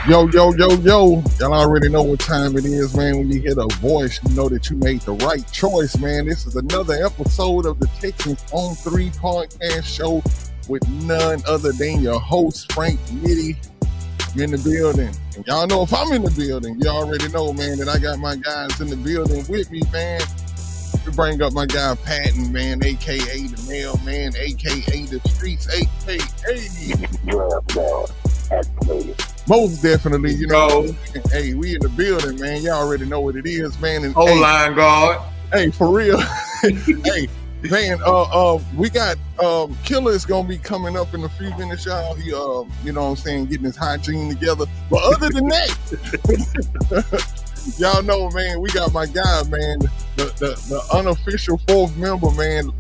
Yo, yo, yo, yo. Y'all already know what time it is, man. When you hear the voice, you know that you made the right choice, man. This is another episode of the Texans on 3 podcast show with none other than your host, Frank Mitty. I'm in the building. And y'all know if I'm in the building, you already know, man, that I got my guys in the building with me, man. We bring up my guy, Patton, man, a.k.a. the mailman, a.k.a. the streets, a.k.a. Most definitely, you know. Hey, we in the building, man. Y'all already know what it is, man. And line guard. Hey, for real. Hey, man. We got Killer's gonna be coming up in a few minutes, y'all. He, you know what I'm saying, getting his hygiene together. But other than that, y'all know, man, we got my guy, man, the unofficial fourth member, man,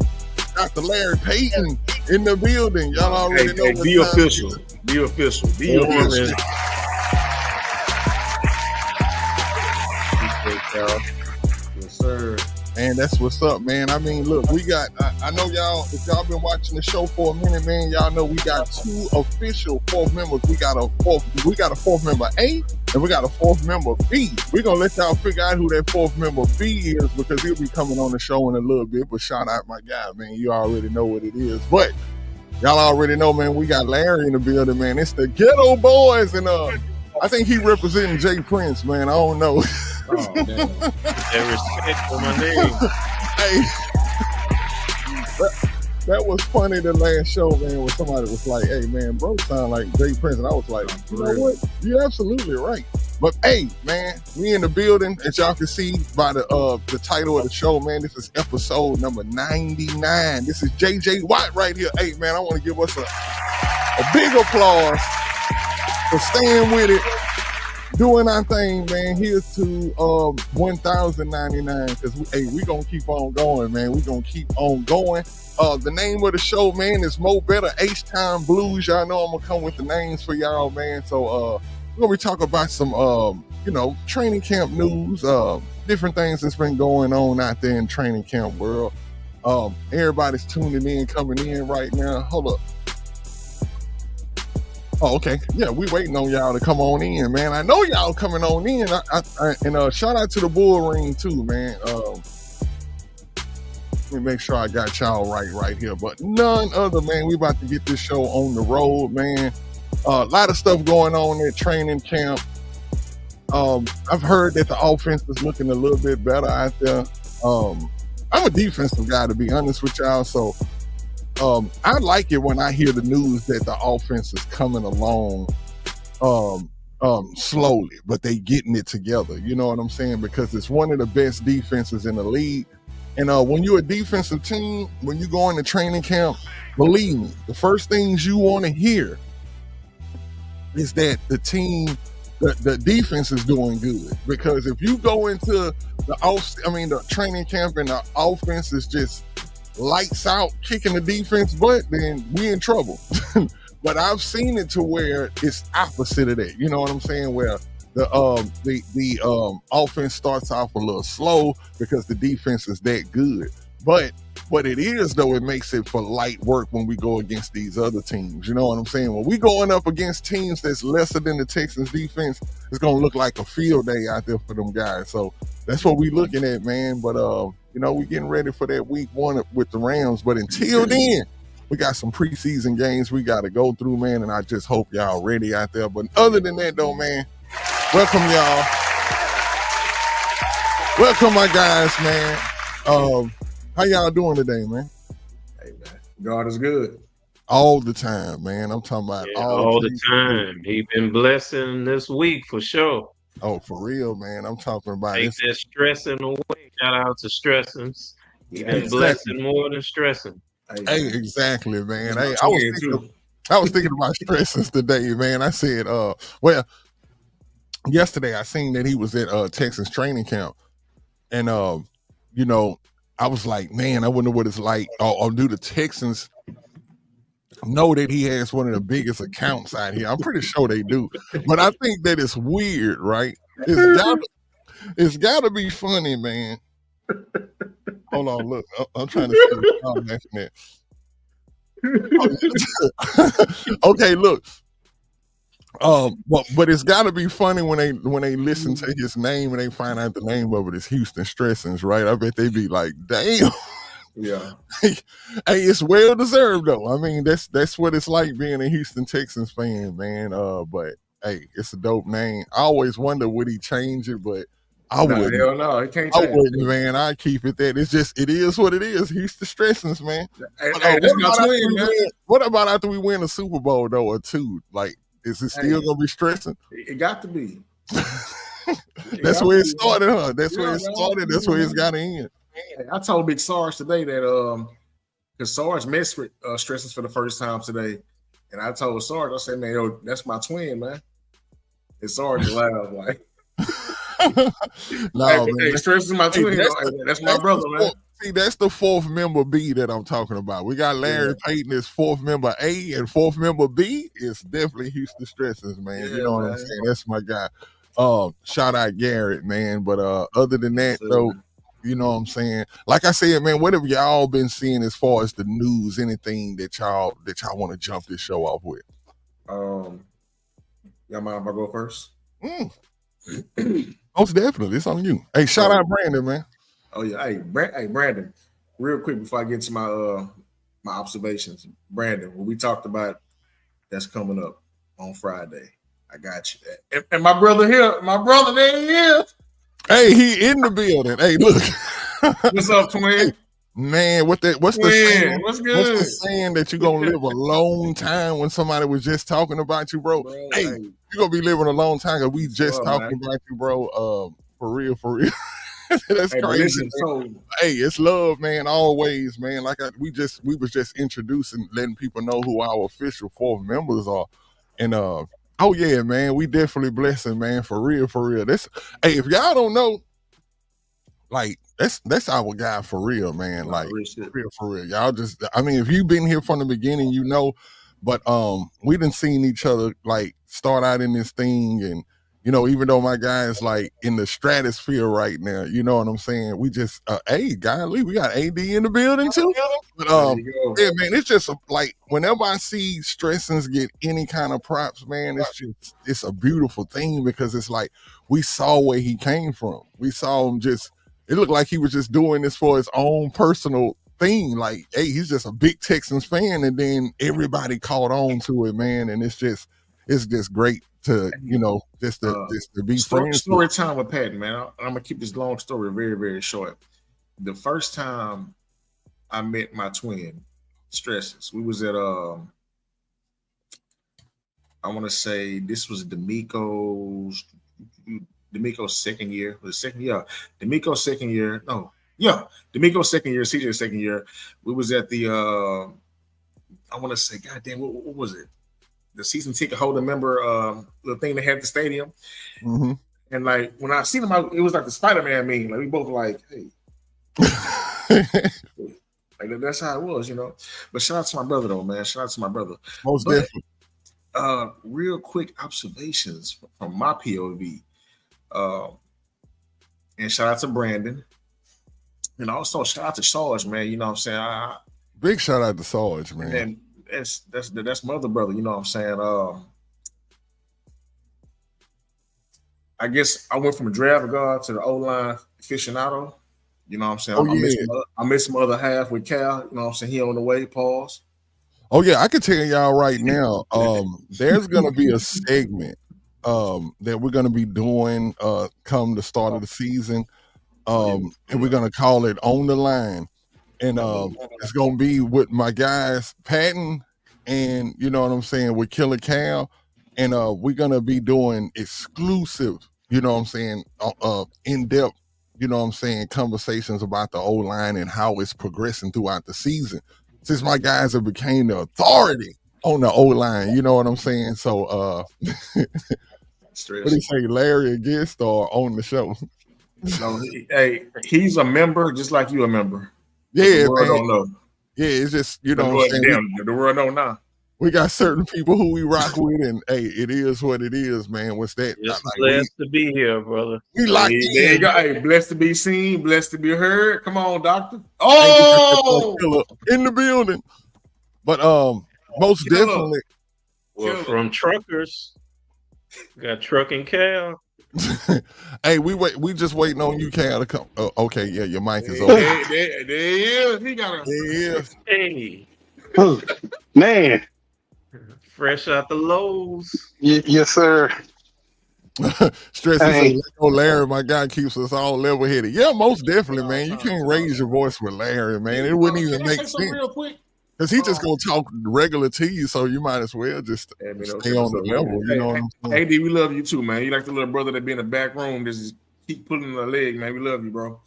Dr. Larry Payton in the building. Y'all already know. Be official. Be official. Be official. Yes, sir. Man, that's what's up, man. I mean, look, we got, I know y'all, if y'all been watching the show for a minute, man, y'all know we got two official fourth members. We got a fourth member A, and we got a fourth member B. We're going to let y'all figure out who that fourth member B is, because he'll be coming on the show in a little bit. But shout out my guy, man. You already know what it is. But y'all already know, man, we got Larry in the building, man. It's the Ghetto Boys, and I think he representing Jay Prince, man. I don't know. Oh, damn. That respect for my name. Hey, that was funny the last show, man, when somebody was like, hey, man, bro sound like Jay Prince. And I was like, you know what? You're absolutely right. But, hey, man, we in the building. As y'all can see by the title of the show, man, this is episode number 99. This is JJ Watt right here. Hey, man, I want to give us a big applause for staying with it, doing our thing, man. Here's to 1,099, because we gonna keep on going, man. We gonna keep on going. The name of the show, man, is Mo Better H-Time Blues. Y'all know I'm gonna come with the names for y'all, man. So we're gonna be talking about some you know, training camp news, different things that's been going on out there in training camp world. Everybody's tuning in, coming in right now. Hold up. Oh, okay. Yeah, we waiting on y'all to come on in, man. I know y'all coming on in. And shout out to the Bull Ring too, man. Let me make sure I got y'all right here. But none other, man. We about to get this show on the road, man. A lot of stuff going on at training camp. I've heard that the offense is looking a little bit better out there. I'm a defensive guy, to be honest with y'all, so I like it when I hear the news that the offense is coming along slowly, but they getting it together. You know what I'm saying? Because it's one of the best defenses in the league. And when you're a defensive team, when you go into training camp, believe me, the first things you want to hear is that the defense is doing good. Because if you go into the training camp and the offense is just lights out, kicking the defense butt, then we in trouble. But I've seen it to where it's opposite of that. You know what I'm saying? Where the offense starts off a little slow because the defense is that good. But what it is, though, it makes it for light work when we go against these other teams. You know what I'm saying? When we going up against teams that's lesser than the Texans defense, it's going to look like a field day out there for them guys. So that's what we looking at, man. But, you know, we getting ready for that week one with the Rams. But until then, we got some preseason games we got to go through, man. And I just hope y'all ready out there. But other than that, though, man, welcome, y'all. Welcome, my guys, man. How y'all doing today, man? Hey, man. God is good. All the time, man. I'm talking about all the time. He been blessing this week for sure. Oh, for real, man. I'm talking about Take that stressing away. Shout out to Stressings. He been blessing more than stressing. Hey, exactly, man. Hey, I was thinking about Stressings today, man. I said, well, yesterday I seen that he was at Texas training camp, and you know, I was like, man, I wonder what it's like. Or do the Texans know that he has one of the biggest accounts out here? I'm pretty sure they do. But I think that it's weird, right? It's got to be funny, man. Hold on, look. I'm trying to see what y'all laughing at. Okay, look. But it's got to be funny when they listen to his name and they find out the name of it is Houston Stressings, right? I bet they be like, damn. Yeah. Hey, it's well deserved though. I mean, that's what it's like being a Houston Texans fan, man. But hey, it's a dope name. I always wonder would he change it, but I Nah, wouldn't. hell no, it can't I change. wouldn't, man. I keep it that. It's just it is what it is. Houston Stressings, man. Hey, But, that's my twin, man. what about after we win a Super Bowl though, or two? Like, is it still gonna be stressing? It got to be. That's where it started, huh? That's where it started. That's where it's got to end. I told Big Sarge today that because Sarge messed with Stressings for the first time today, and I told Sarge, I said, man, yo, that's my twin, man. And Sarge laughed like, no, hey, Stressings my twin. That's my brother, man. See, that's the fourth member B that I'm talking about. We got Larry Payton as fourth member A, and fourth member B is definitely Houston Stressings, man. You know what I'm saying? That's my guy. Shout out Garrett, man. But other than that, though, you know what I'm saying? Like I said, man, what have y'all been seeing as far as the news? Anything that y'all want to jump this show off with? Y'all mind if I go first? Most definitely. It's on you. Hey, shout out Brandon, man. Oh yeah, hey Brandon, real quick before I get to my my observations, Brandon, what we talked about that's coming up on Friday. I got you. And my brother here, there he is. Hey, he in the building. Hey, look. What's up, twin? Hey, man, what's the saying? What's good? What's the saying that you're gonna live a long time when somebody was just talking about you, bro? Hey, you're gonna be living a long time because we just talking about you, bro. For real. That's crazy. Hey, it's love, man. Always, man. Like we was just introducing, letting people know who our official fourth members are, and oh yeah, man, we definitely blessing, man. For real. That's hey, if y'all don't know, like that's our guy for real, man. Like for real. Y'all just, I mean, if you've been here from the beginning, you know. But we done seen each other like start out in this thing, and you know, even though my guy is like in the stratosphere right now, you know what I'm saying? We just, hey, golly, we got AD in the building too. But yeah, man, it's just like whenever I see Stressings get any kind of props, man, it's a beautiful thing because it's like we saw where he came from. We saw him just, it looked like he was just doing this for his own personal thing. Like, hey, he's just a big Texans fan, and then everybody caught on to it, man, and it's just great to, you know, just to be friends. Story time with Patton, man. I'm gonna keep this long story very, very short. The first time I met my twin, Stressings, we was at I want to say this was D'Amico's second year. Was it second year? D'Amico's second year. No, yeah, D'Amico's second year. CJ's second year. We was at the I want to say, goddamn, what was it? The season ticket holder member, the thing they had at the stadium. Mm-hmm. And like when I seen him, it was like the Spider-Man meme. Like we both like, hey, like that's how it was, you know. But shout out to my brother though, man. Shout out to my brother. Most definitely. Real quick observations from my POV. And shout out to Brandon. And also shout out to Sarge, man. You know what I'm saying? Big shout out to Sarge, man. And that's my other brother, you know what I'm saying? I guess I went from a draft guard to the O-line aficionado. You know what I'm saying? I miss my other half with Cal. You know what I'm saying? He on the way, pause. Oh, yeah, I can tell y'all right now, there's going to be a segment that we're going to be doing come the start of the season, and we're going to call it On the Line. And it's going to be with my guys, Patton, and, you know what I'm saying, with Killer Cal. And we're going to be doing exclusive, you know what I'm saying, in-depth, you know what I'm saying, conversations about the O-line and how it's progressing throughout the season. Since my guys have became the authority on the O-line, you know what I'm saying? So, what do you say, Larry, a guest or on the show? No, hey, he's a member just like you a member. Yeah, the world man. Don't know. Yeah, it's just, you know what I'm saying? The world don't know. we got certain people who we rock with, and hey, it is what it is, man. What's that? Just blessed to be here, brother. We locked Hey, there you in. go. Hey, blessed to be seen, blessed to be heard. Come on, doctor. Hey, Oh, killer in the building. But most Killer. definitely. Well, from truckers, got trucking Cal. Hey, we just waiting on you, Cal, to come. Oh, okay, yeah, your mic is there, open. there he is. He got a. There he is. Hey, Oh, man. fresh out the lows. Yes, sir. Stress Hey. is Larry, my guy, keeps us all level headed. Yeah, most definitely, man. You can't raise your voice with Larry, man. It wouldn't even make sense. Real quick. Because he just gonna talk regular to you, so you might as well just stay on the level. You know what I'm saying? AD, we love you too, man. You like the little brother that be in the back room, just keep pulling the leg, man. We love you, bro.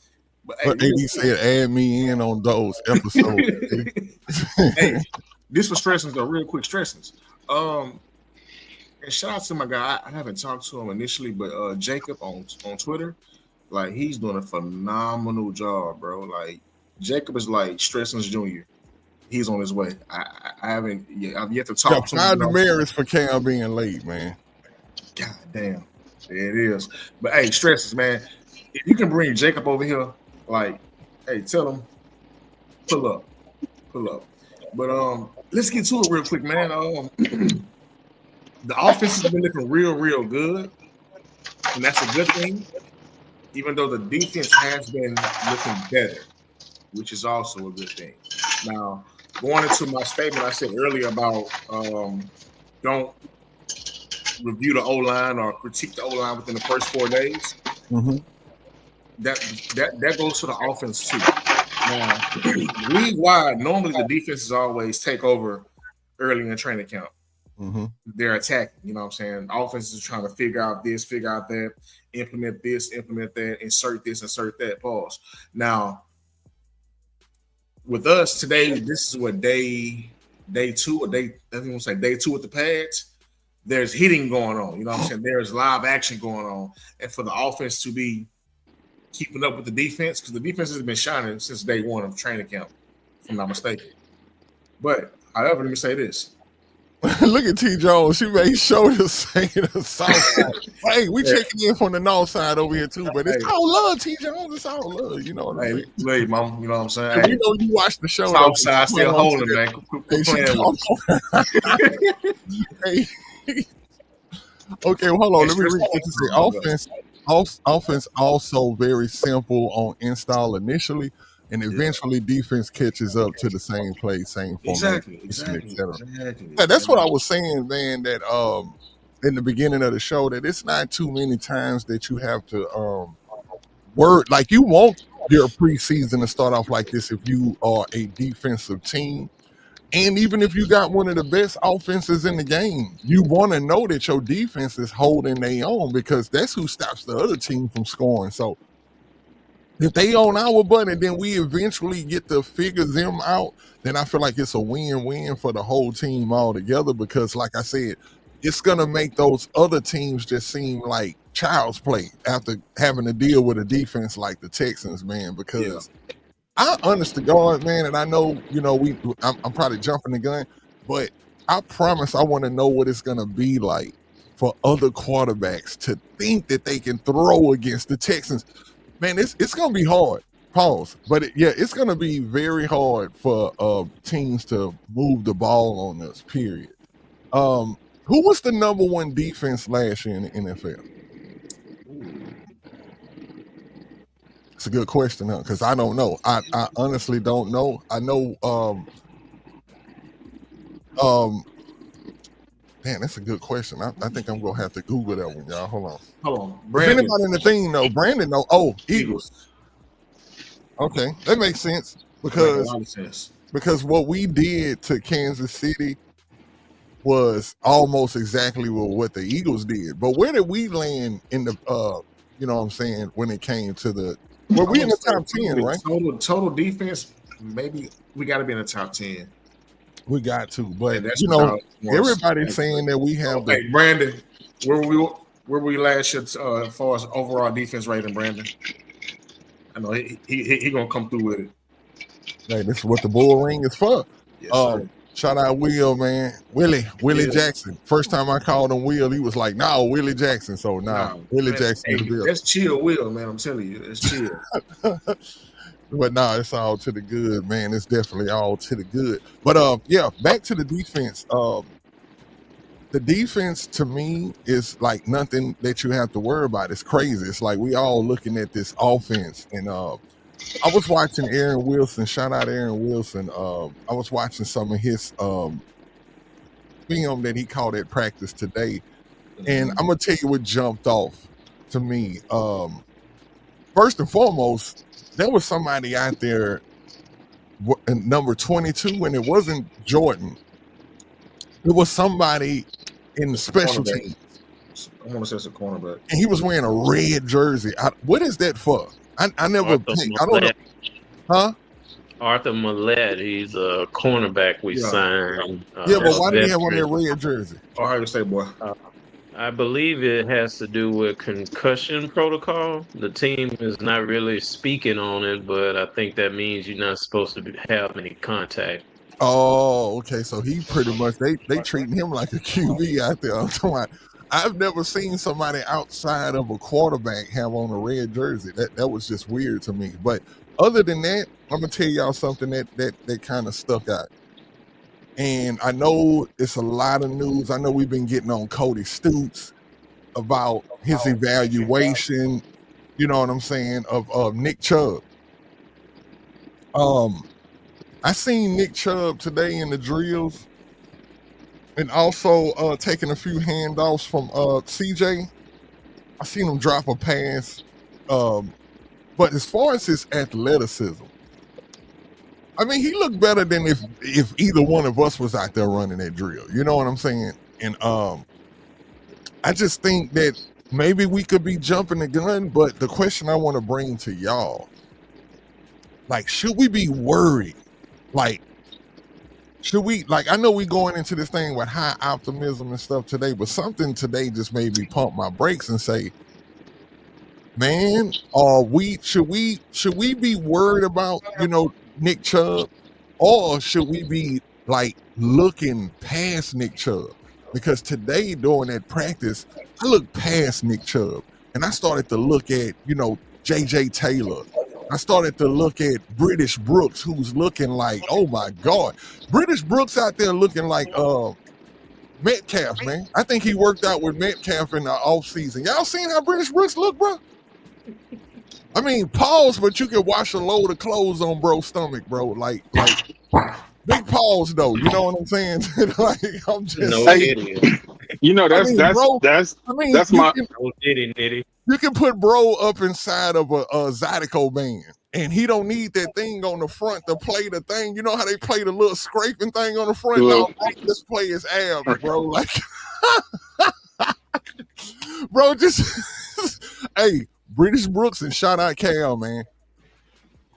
But AD said, add me in on those episodes. Hey, this was Stressings, though, real quick, Stressings. And shout out to my guy. I haven't talked to him initially, but Jacob on Twitter, like, he's doing a phenomenal job, bro. Like, Jacob is like Stressings Jr. He's on his way. I haven't yet. I've yet to talk to him. Find the merits for Cal being late, man. God damn. There it is. But hey, Stresses, man. If you can bring Jacob over here, like, hey, tell him, pull up. But let's get to it real quick, man. The offense has been looking real good, and that's a good thing. Even though the defense has been looking better, which is also a good thing. Now, going into my statement I said earlier about don't review the O-line or critique the O-line within the first 4 days. Mm-hmm. That goes to the offense too. Now, league-wide, normally the defenses always take over early in training camp. Mm-hmm. They're attacking, you know what I'm saying? Offenses are trying to figure out this, figure out that, implement this, implement that, insert this, insert that, pause. Now, with us today, this is what day 2 or day, I think we'll say day 2 with the pads. There's hitting going on, you know what I'm saying? There's live action going on. And for the offense to be keeping up with the defense, because the defense has been shining since day 1 of training camp, if I'm not mistaken. But, however, let me say this. Look at T. Jones. She made sure to say the south side. Hey, we checking in from the north side over here too, but it's all love, T. Jones. It's all love. You know what I'm saying? Hey, mom, you know what I'm saying? And we know you watch the show. South side still holding, man. Quit playing Hey. Okay, well, hold on. Let me read what you say. Offense also very simple on install initially, and eventually defense catches up to the same play, same format. Exactly. Yeah, that's what I was saying, man, that in the beginning of the show, that it's not too many times that you have to like you want your preseason to start off like this if you are a defensive team. And even if you got one of the best offenses in the game, you want to know that your defense is holding their own, because that's who stops the other team from scoring. So if they on our butt and then we eventually get to figure them out, then I feel like it's a win-win for the whole team altogether, because like I said, it's going to make those other teams just seem like child's play after having to deal with a defense like the Texans, man, because I honest to God, man, and I know, you know, I'm probably jumping the gun, but I promise I want to know what it's going to be like for other quarterbacks to think that they can throw against the Texans. Man, it's going to be hard. Pause. But it's going to be very hard for teams to move the ball on us, period. Who was the number 1 defense last year in the NFL? It's a good question, huh? Because I don't know. I honestly don't know. I know. Man, that's a good question. I think I'm gonna have to Google that one, y'all. Hold on. Brandon. If anybody in the thing know, Brandon know. Oh, Eagles. Okay, that makes sense because what we did to Kansas City was almost exactly what the Eagles did. But where did we land in the? You know what I'm saying, when it came to the. Well, we in the top 10, right? Total defense, maybe we got to be in the top 10. We got to, but you know, everybody's saying that we have. Hey, Brandon, where were we last year as far as overall defense rating, Brandon? I know he gonna come through with it. Hey, this is what the bull ring is for. Yes, Shout out Will, man. Willie Yeah. Jackson. First time I called him Will, he was like, "No, Willie Jackson." So Willie man, Jackson hey, is the bill. that's chill, Will, man. I'm telling you, that's chill. But it's all to the good, man. It's definitely all to the good. But yeah, back to the defense. The defense to me is like nothing that you have to worry about. It's crazy. It's like we all looking at this offense, and I was watching Aaron Wilson. Shout out Aaron Wilson. I was watching some of his film that he called at practice today, and I'm gonna tell you what jumped off to me. First and foremost, there was somebody out there, number 22, and it wasn't Jordan. It was somebody in the special teams. I want to say it's a cornerback, and he was wearing a red jersey. What is that for? I never picked. I don't know. Huh? Arthur Millette, he's a cornerback we signed. Yeah, but why did he have on that red jersey? Ohio State boy. I believe it has to do with concussion protocol. The team is not really speaking on it, but I think that means you're not supposed to have any contact. Oh, okay. So he pretty much they treating him like a QB out there. I'm talking about, I've never seen somebody outside of a quarterback have on a red jersey. That was just weird to me. But other than that, I'm gonna tell y'all something that kind of stuck out. And I know it's a lot of news. I know we've been getting on Cody Stoops about his evaluation, you know what I'm saying, of Nick Chubb. I seen Nick Chubb today in the drills and also taking a few handoffs from CJ. I seen him drop a pass. But as far as his athleticism, I mean, he looked better than if either one of us was out there running that drill. You know what I'm saying? And I just think that maybe we could be jumping the gun, but the question I want to bring to y'all, like, should we be worried? Like, should we, like, I know we going into this thing with high optimism and stuff today, but something today just made me pump my brakes and say, man, should we be worried about, Nick Chubb, or should we be like looking past Nick Chubb? Because today during that practice, I looked past Nick Chubb and I started to look at, JJ Taylor. I started to look at British Brooks, who's looking like, oh my God, British Brooks out there looking like Metcalf, man. I think he worked out with Metcalf in the offseason. Y'all seen how British Brooks look, bro? I mean, pause, but you can wash a load of clothes on bro's stomach, bro. Like big pause though. You know what I'm saying? Like, I'm just you can put bro up inside of a Zydeco band, and he don't need that thing on the front to play the thing. You know how they play the little scraping thing on the front? No, just play his abs, bro. Like, bro, just hey. British Brooks, and shout out Cal, man.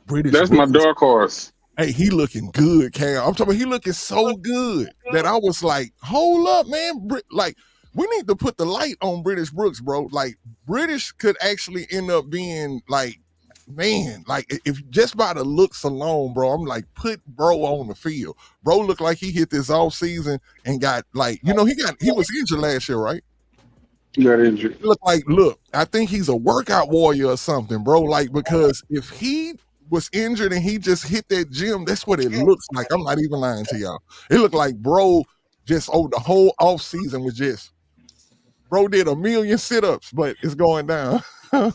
That's my dark horse. Hey, he looking good, Cal. I'm talking about he looking so good that I was like, hold up, man. Like, we need to put the light on British Brooks, bro. Like, British could actually end up being like, man, like if just by the looks alone, bro, I'm like, put bro on the field. Bro looked like he hit this off season and got like, he was injured last year, right? Got injured. Look, I think he's a workout warrior or something, bro. Like, because if he was injured and he just hit that gym, that's what it looks like. I'm not even lying to y'all. It looked like bro just over the whole off season was just bro did 1 million sit-ups, but it's going down. Hold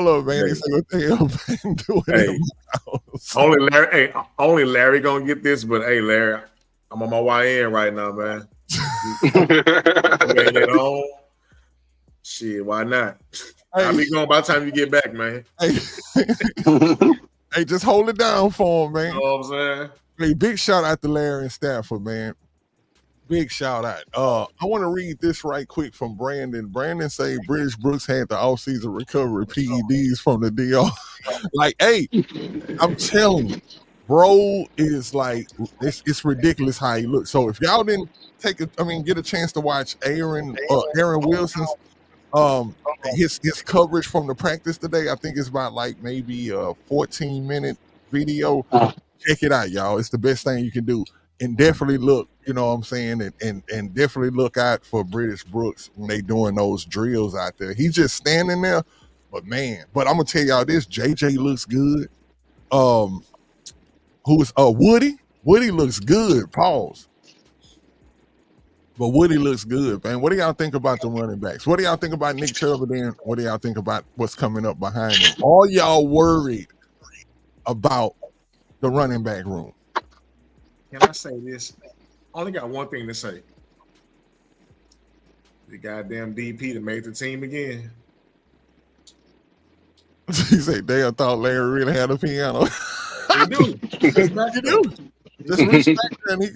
up, man. They say what the hell been doing in my house. Only Larry gonna get this, but hey, Larry, I'm on my YN right now, man. You ain't at home. Shit, why not? Hey. I'll be going by the time you get back, man. Hey, hey, just hold it down for him, man. You know what I'm saying? Hey, big shout out to Larry and Stafford, man. Big shout out. I want to read this right quick from Brandon. Brandon say British Brooks had the offseason recovery PEDs from the DR. Like, hey, I'm telling you, bro is like, it's ridiculous how he looks. So if y'all didn't get a chance to watch Aaron Wilson's his coverage from the practice today, I think it's about like maybe a 14-minute video. Check it out, y'all. It's the best thing you can do. and definitely look, you know what I'm saying, and definitely look out for British Brooks when they doing those drills out there. He's just standing there, but man, but I'm gonna tell y'all this: JJ looks good. Who's Woody? Woody looks good. Pause. But Woody looks good, man. What do y'all think about the running backs? What do y'all think about Nick Chubb? And then what do y'all think about what's coming up behind him? Are y'all worried about the running back room? Can I say this? Only got one thing to say. The goddamn DP that made the team again. He said, "They thought Larry really had a piano." They do. You do. Just respect him. He,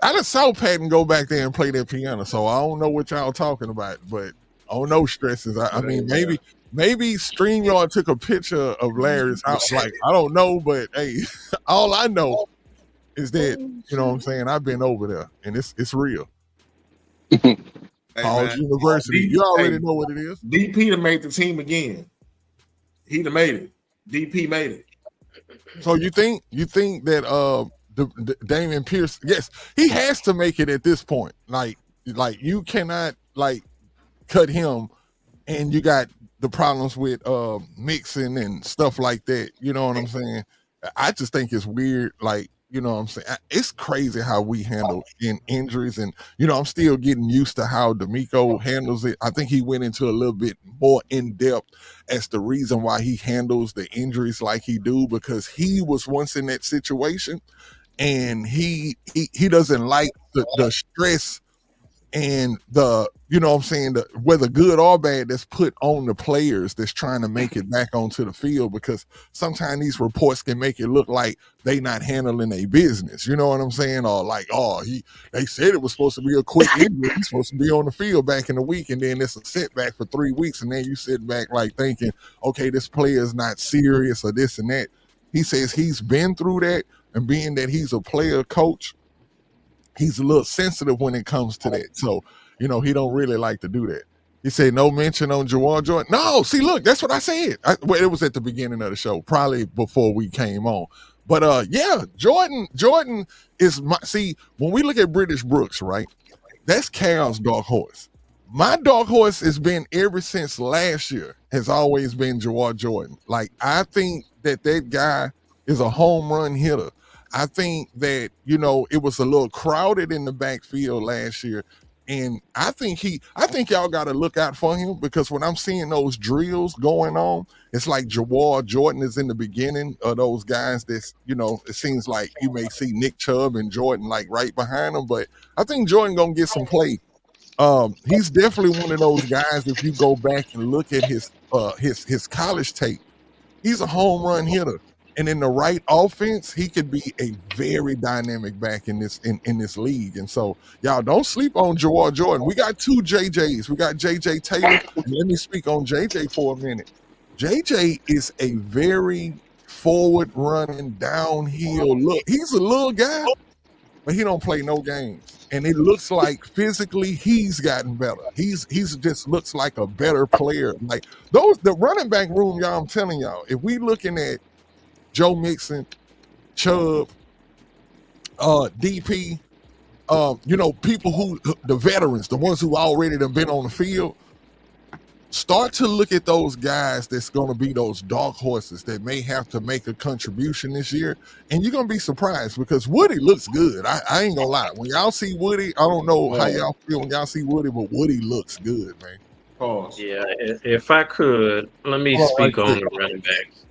I just saw Patton go back there and play that piano. So I don't know what y'all talking about, but no stresses. I mean, maybe StreamYard took a picture of Larry's house. Like, I don't know, but hey, all I know is that, you know what I'm saying, I've been over there and it's real. College University. You already know what it is. DP that made the team again. He done made it. DP made it. So you think that the Damian Pierce, yes, he has to make it at this point. Like you cannot cut him, and you got the problems with mixing and stuff like that. You know what I'm saying? I just think it's weird. Like, you know what I'm saying? It's crazy how we handle injuries, and I'm still getting used to how D'Amico handles it. I think he went into a little bit more in depth as the reason why he handles the injuries like he do, because he was once in that situation, and he doesn't like the stress and the, you know what I'm saying, whether good or bad, that's put on the players that's trying to make it back onto the field, because sometimes these reports can make it look like they not handling their business. You know what I'm saying? Or like, they said it was supposed to be a quick injury. He's supposed to be on the field back in the week, and then it's a setback for 3 weeks, and then you sit back like thinking, okay, this player is not serious or this and that. He says he's been through that, and being that he's a player coach, he's a little sensitive when it comes to that. So, he don't really like to do that. He said no mention on Jawar Jordan. No, see, look, that's what I said. Well, it was at the beginning of the show, probably before we came on. But yeah, Jordan is when we look at British Brooks, right? That's Cal's dark horse. My dark horse has been ever since last year, has always been Jawar Jordan. Like, I think that guy is a home run hitter. I think that, it was a little crowded in the backfield last year. And I think y'all got to look out for him, because when I'm seeing those drills going on, it's like Jawar Jordan is in the beginning of those guys that's, it seems like you may see Nick Chubb and Jordan like right behind him. But I think Jordan going to get some play. He's definitely one of those guys, if you go back and look at his college tape, he's a home run hitter. And in the right offense, he could be a very dynamic back in this league. And so, y'all don't sleep on Jawar Jordan. We got two JJs. We got JJ Taylor. And let me speak on JJ for a minute. JJ is a very forward running, downhill look. He's a little guy, but he don't play no games. And it looks like physically he's gotten better. He's just looks like a better player. Like the running back room, y'all, I'm telling y'all, if we looking at Joe Mixon, Chubb, DP, people who, the veterans, the ones who already have been on the field, start to look at those guys that's going to be those dark horses that may have to make a contribution this year. And you're going to be surprised, because Woody looks good. I ain't going to lie. When y'all see Woody, I don't know how y'all feel when y'all see Woody, but Woody looks good, man. Pause. Yeah, if I could, let me speak on the running backs.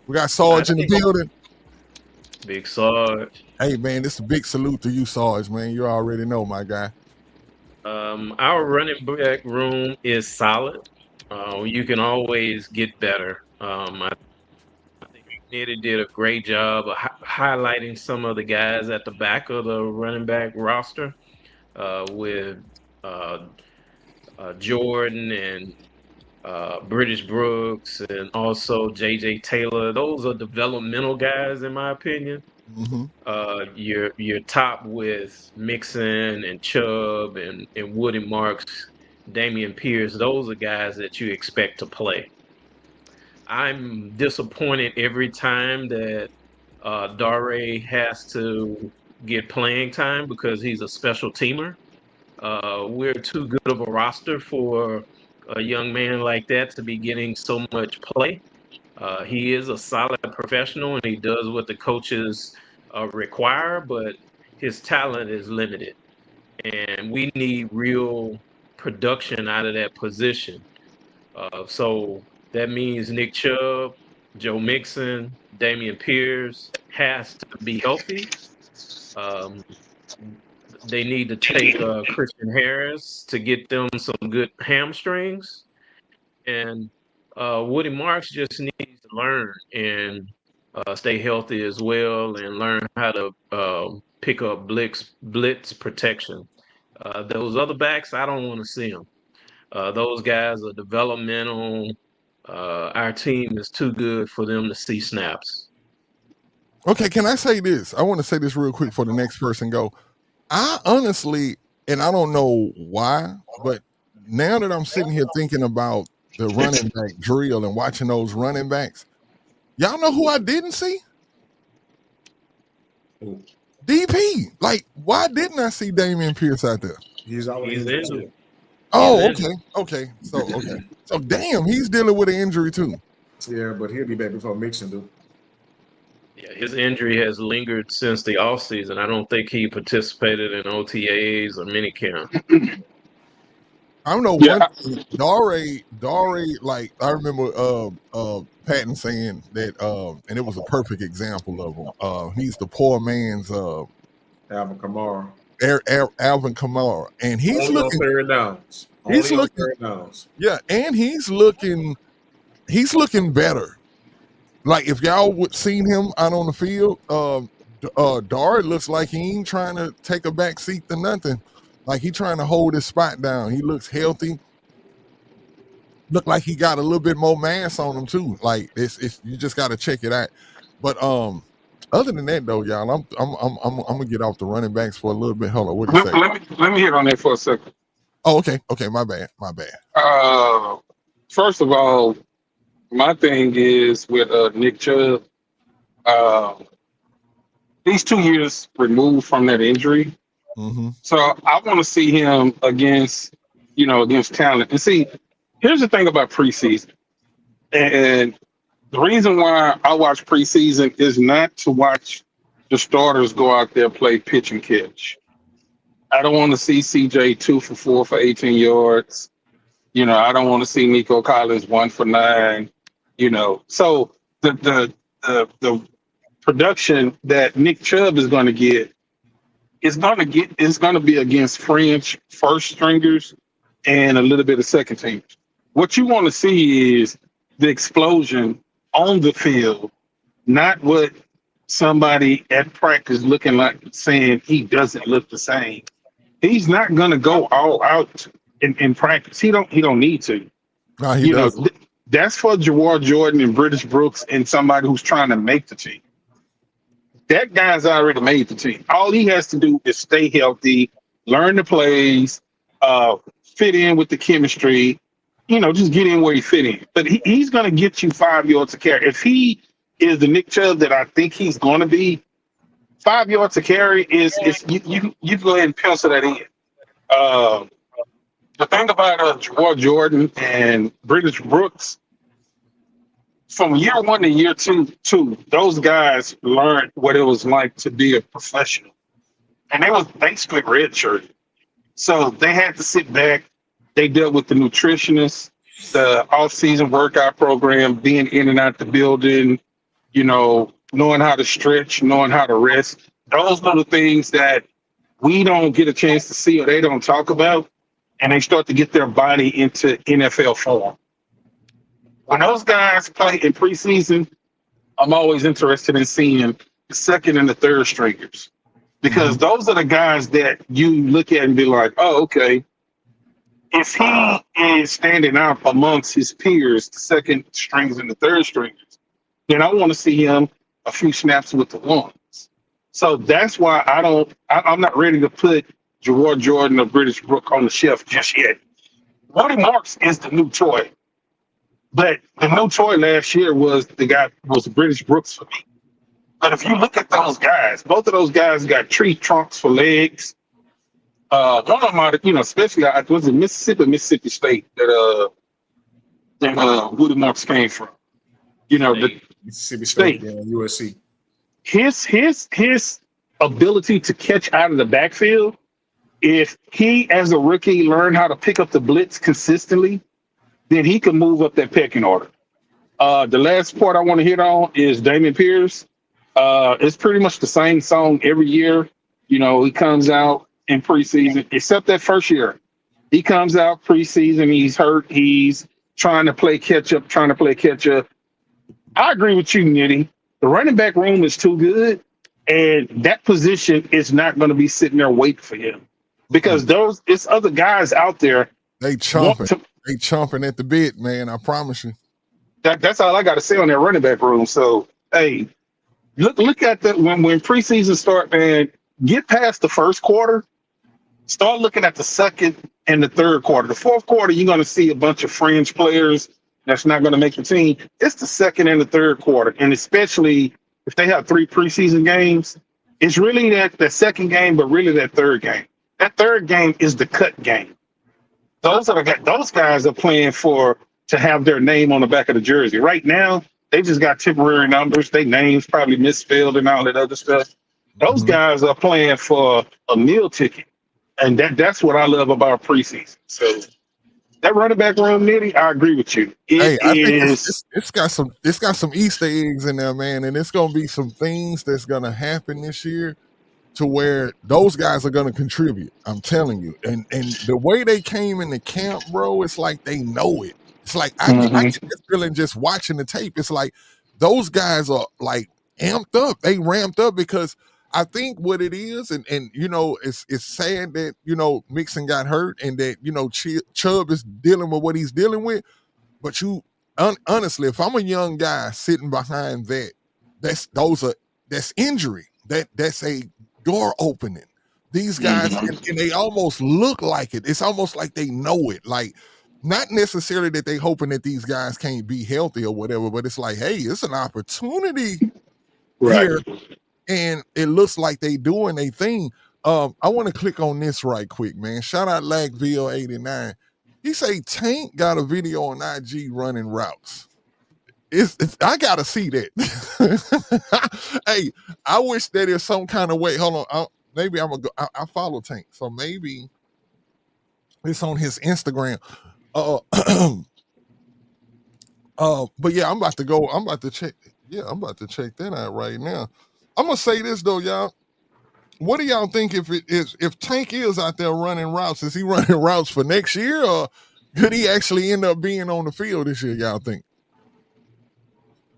We got Sarge in the building. Big Sarge. Hey, man, this is a big salute to you, Sarge, man. You already know, my guy. Our running back room is solid. You can always get better. I think Nitty did a great job of highlighting some of the guys at the back of the running back roster, with Jordan and British Brooks, and also JJ Taylor. Those are developmental guys, in my opinion. Mm-hmm. You're top with Mixon and Chubb and Woody Marks, Damian Pierce. Those are guys that you expect to play. I'm disappointed every time that Dare has to get playing time because he's a special teamer. We're too good of a roster for a young man like that to be getting so much play. He is a solid professional and he does what the coaches require, but his talent is limited. And we need real production out of that position. So that means Nick Chubb, Joe Mixon, Damian Pierce has to be healthy. Um, they need to take Christian Harris to get them some good hamstrings. And Woody Marks just needs to learn and stay healthy as well and learn how to pick up blitz protection. Those other backs, I don't want to see them. Those guys are developmental. Our team is too good for them to see snaps. Okay, can I say this? I want to say this real quick for the next person go. I honestly, and I don't know why, but now that I'm sitting here thinking about the running back drill and watching those running backs, y'all know who I didn't see? DP. Like, why didn't I see Damian Pierce out there? He's always injured. Oh, okay. So damn, he's dealing with an injury too. Yeah, but he'll be back before Mixon do. Yeah, his injury has lingered since the offseason. I don't think he participated in OTAs or minicamp. I don't know what Dare, like I remember Patton saying that and it was a perfect example of him. He's the poor man's Alvin Kamara. Alvin Kamara. And he's only looking on third downs. He's only looking on third downs. Yeah, and he's looking better. Like if y'all would seen him out on the field, Dare looks like he ain't trying to take a back seat to nothing. Like he trying to hold his spot down. He looks healthy. Look like he got a little bit more mass on him too. Like it's you just got to check it out. But other than that though, y'all, I'm gonna get off the running backs for a little bit. Hold on, what do you say? Let me hit on that for a second. Oh, okay, my bad. First of all, my thing is with Nick Chubb. He's 2 years removed from that injury. Mm-hmm. So I want to see him against talent. And see, here's the thing about preseason. And the reason why I watch preseason is not to watch the starters go out there play pitch and catch. I don't want to see CJ 2 for 4 for 18 yards. I don't want to see Nico Collins 1 for 9. So the production that Nick Chubb is going to get is going to be against French first stringers and a little bit of second teamers. What you want to see is the explosion on the field, not what somebody at practice looking like saying he doesn't look the same. He's not going to go all out in practice. He don't need to. No, he doesn't. That's for Jawar Jordan and British Brooks and somebody who's trying to make the team. That guy's already made the team. All he has to do is stay healthy, learn the plays, fit in with the chemistry, just get in where he fit in. But he's going to get you 5 yards to carry. If he is the Nick Chubb that I think he's going to be, 5 yards to carry is you can go ahead and pencil that in. The thing about Jawar Jordan and British Brooks, from year 1 to year two, those guys learned what it was like to be a professional. And they split red shirt. So they had to sit back. They dealt with the nutritionist, the off-season workout program, being in and out the building, knowing how to stretch, knowing how to rest. Those are the things that we don't get a chance to see or they don't talk about, and they start to get their body into NFL form. When those guys play in preseason, I'm always interested in seeing the second and the third stringers, because those are the guys that you look at and be like, oh, okay, if he is standing out amongst his peers, the second strings and the third stringers, then I want to see him a few snaps with the ones. So that's why I'm not ready to put Jawar Jordan or British Brook on the shelf just yet. Woody Marks is the new toy. But the new toy last year was British Brooks for me. But if you look at those guys, both of those guys got tree trunks for legs. One of them, especially was it Mississippi State that Woody Marks came from. The Mississippi State. State, yeah, USC. His ability to catch out of the backfield, if he as a rookie learned how to pick up the blitz consistently, then he can move up that pecking order. The last part I want to hit on is Dameon Pierce. It's pretty much the same song every year. He comes out in preseason, except that first year. He comes out preseason, he's hurt, he's trying to play catch up. I agree with you, Nitty. The running back room is too good, and that position is not going to be sitting there waiting for him because it's other guys out there. They chomping at the bit, man. I promise you. That's all I got to say on that running back room. So, hey, look at that when preseason start, man. Get past the first quarter. Start looking at the second and the third quarter. The fourth quarter, you're going to see a bunch of fringe players that's not going to make the team. It's the second and the third quarter, and especially if they have 3 preseason games, it's really that second game, but really that third game. That third game is the cut game. Those guys are playing to have their name on the back of the jersey. Right now, they just got temporary numbers. Their names probably misspelled and all that other stuff. Those guys are playing for a meal ticket, and that's what I love about preseason. So that running back room, Nitty, I agree with you. I think it's got some Easter eggs in there, man, and it's gonna be some things that's gonna happen this year to where those guys are gonna contribute. I'm telling you, and the way they came in the camp, bro, it's like they know it. It's like I get this feeling just watching the tape. It's like those guys are like amped up. They ramped up because I think what it is, and it's sad that Mixon got hurt and that Chubb is dealing with what he's dealing with. But honestly, if I'm a young guy sitting behind that's injury. That's a door opening. These guys and they almost look like it. It's almost like they know it. Like not necessarily that they hoping that these guys can't be healthy or whatever, but it's like, hey, it's an opportunity here. And it looks like they doing a thing. I want to click on this right quick, man. Shout out Lagville89. He say Tank got a video on IG running routes. I gotta see that. Hey, I wish that there's some kind of way. Hold on, maybe I'm gonna go. I follow Tank, so maybe it's on his Instagram. But yeah, I'm about to go. I'm about to check. Yeah, I'm about to check that out right now. I'm gonna say this though, y'all. What do y'all think if Tank is out there running routes? Is he running routes for next year, or could he actually end up being on the field this year? Y'all think?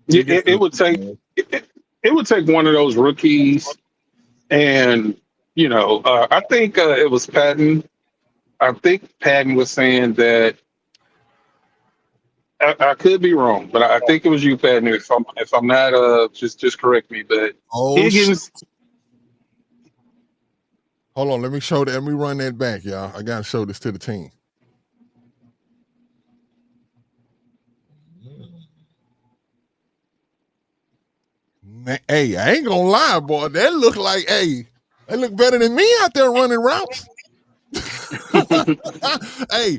It would take one of those rookies, and I think it was Patton. I think Patton was saying that. I could be wrong, but I think it was you, Patton. If I'm not, just correct me. But Higgins. Hold on, let me show that. Let me run that back, y'all. I gotta show this to the team. Man, hey, I ain't gonna lie, boy. That look like, they look better than me out there running routes. Hey,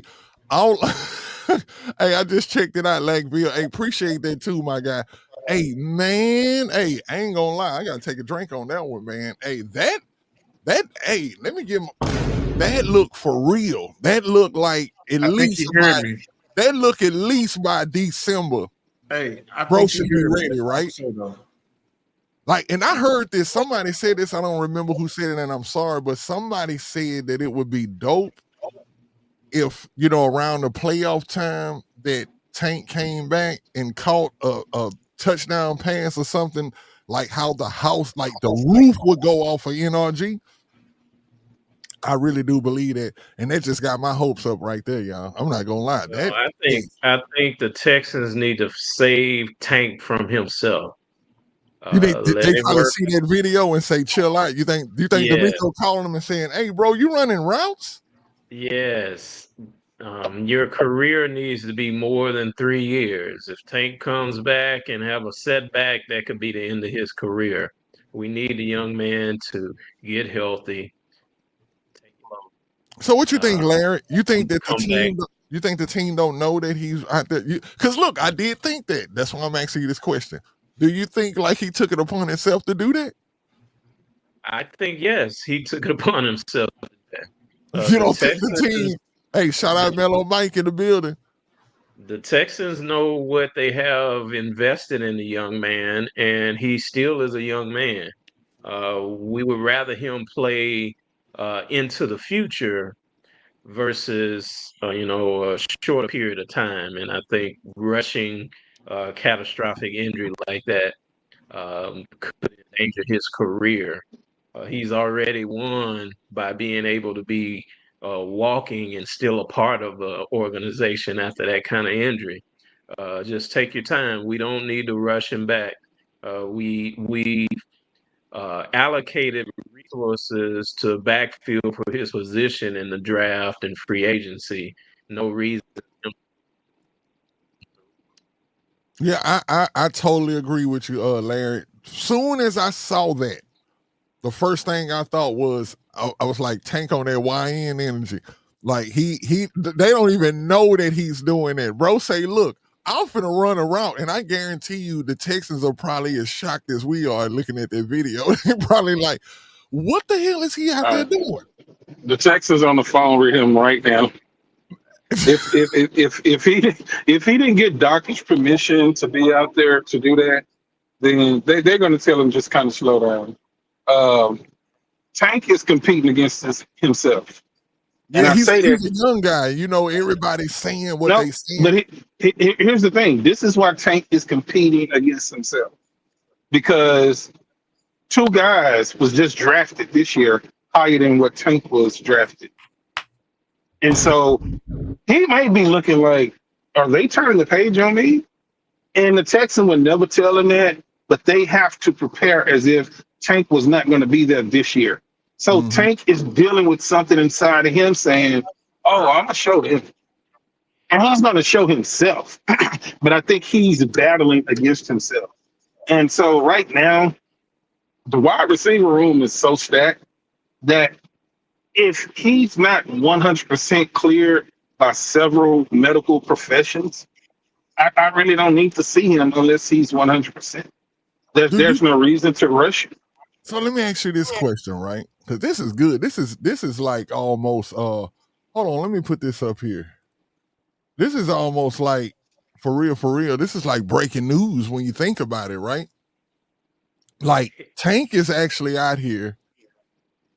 hey, I just checked it out, Lakeville. Hey, appreciate that too, my guy. Hey, man. Hey, I ain't gonna lie. I gotta take a drink on that one, man. Hey, that. Hey, let me give him. That look for real. That look like at least. That look at least by December. Hey, bro should be ready, right? Like, and I heard this. Somebody said this. I don't remember who said it, and I'm sorry, but somebody said that it would be dope if around the playoff time that Tank came back and caught a touchdown pass or something, like how the house, like the roof would go off of NRG. I really do believe that, and that just got my hopes up right there, y'all. I'm not gonna lie. I think the Texans need to save Tank from himself. You think they probably see that video and say, "Chill out"? You think DeMeco calling him and saying, "Hey, bro, you running routes?" Yes, Your career needs to be more than 3 years. If Tank comes back and have a setback, that could be the end of his career. We need the young man to get healthy, take So what you think, uh, Larry? You think that the come back. team? You think the team don't know that he's out there? Because look, I did think that. That's why I'm asking you this question. Do you think like he took it upon himself to do that? I think yes, he took it upon himself. You The don't think the Texans, team? Hey, shout out Mellow Mike in the building. the Texans know what they have invested in the young man, and he still is a young man. We would rather him play into the future versus a shorter period of time. And I think rushing catastrophic injury like that could endanger his career. He's already won by being able to be walking and still a part of the organization after that kind of injury. Just take your time. We don't need to rush him back. We allocated resources to backfill for his position in the draft and free agency. No reason. Yeah, I totally agree with you, Larry. Soon as I saw that, the first thing I thought was I was like Tank on that YN energy. Like they don't even know that he's doing that. Bro say, look, I'm finna run a route, and I guarantee you the Texans are probably as shocked as we are looking at that video. They're probably like, what the hell is he out there doing? The Texans on the phone with him right now. If he didn't get doctor's permission to be out there to do that, then they're going to tell him just kind of slow down. Tank is competing against himself. Yeah, and I he's say a that young guy. You know, everybody's saying what no, they saying. but here's the thing. This is why Tank is competing against himself, because two guys was just drafted this year higher than what Tank was drafted, and so he might be looking like, are they turning the page on me? And the Texan would never tell him that, but they have to prepare as if Tank was not going to be there this year. So Tank is dealing with something inside of him saying, oh, I'm going to show him. And he's going to show himself. But I think he's battling against himself. And so right now, the wide receiver room is so stacked that if he's not 100% cleared by several medical professions, I really don't need to see him unless he's 100%. There's no reason to rush him. So let me ask you this question, right? Because this is good. This is like almost hold on, let me put this up here. This is almost like for real. This is like breaking news when you think about it, right? Like Tank is actually out here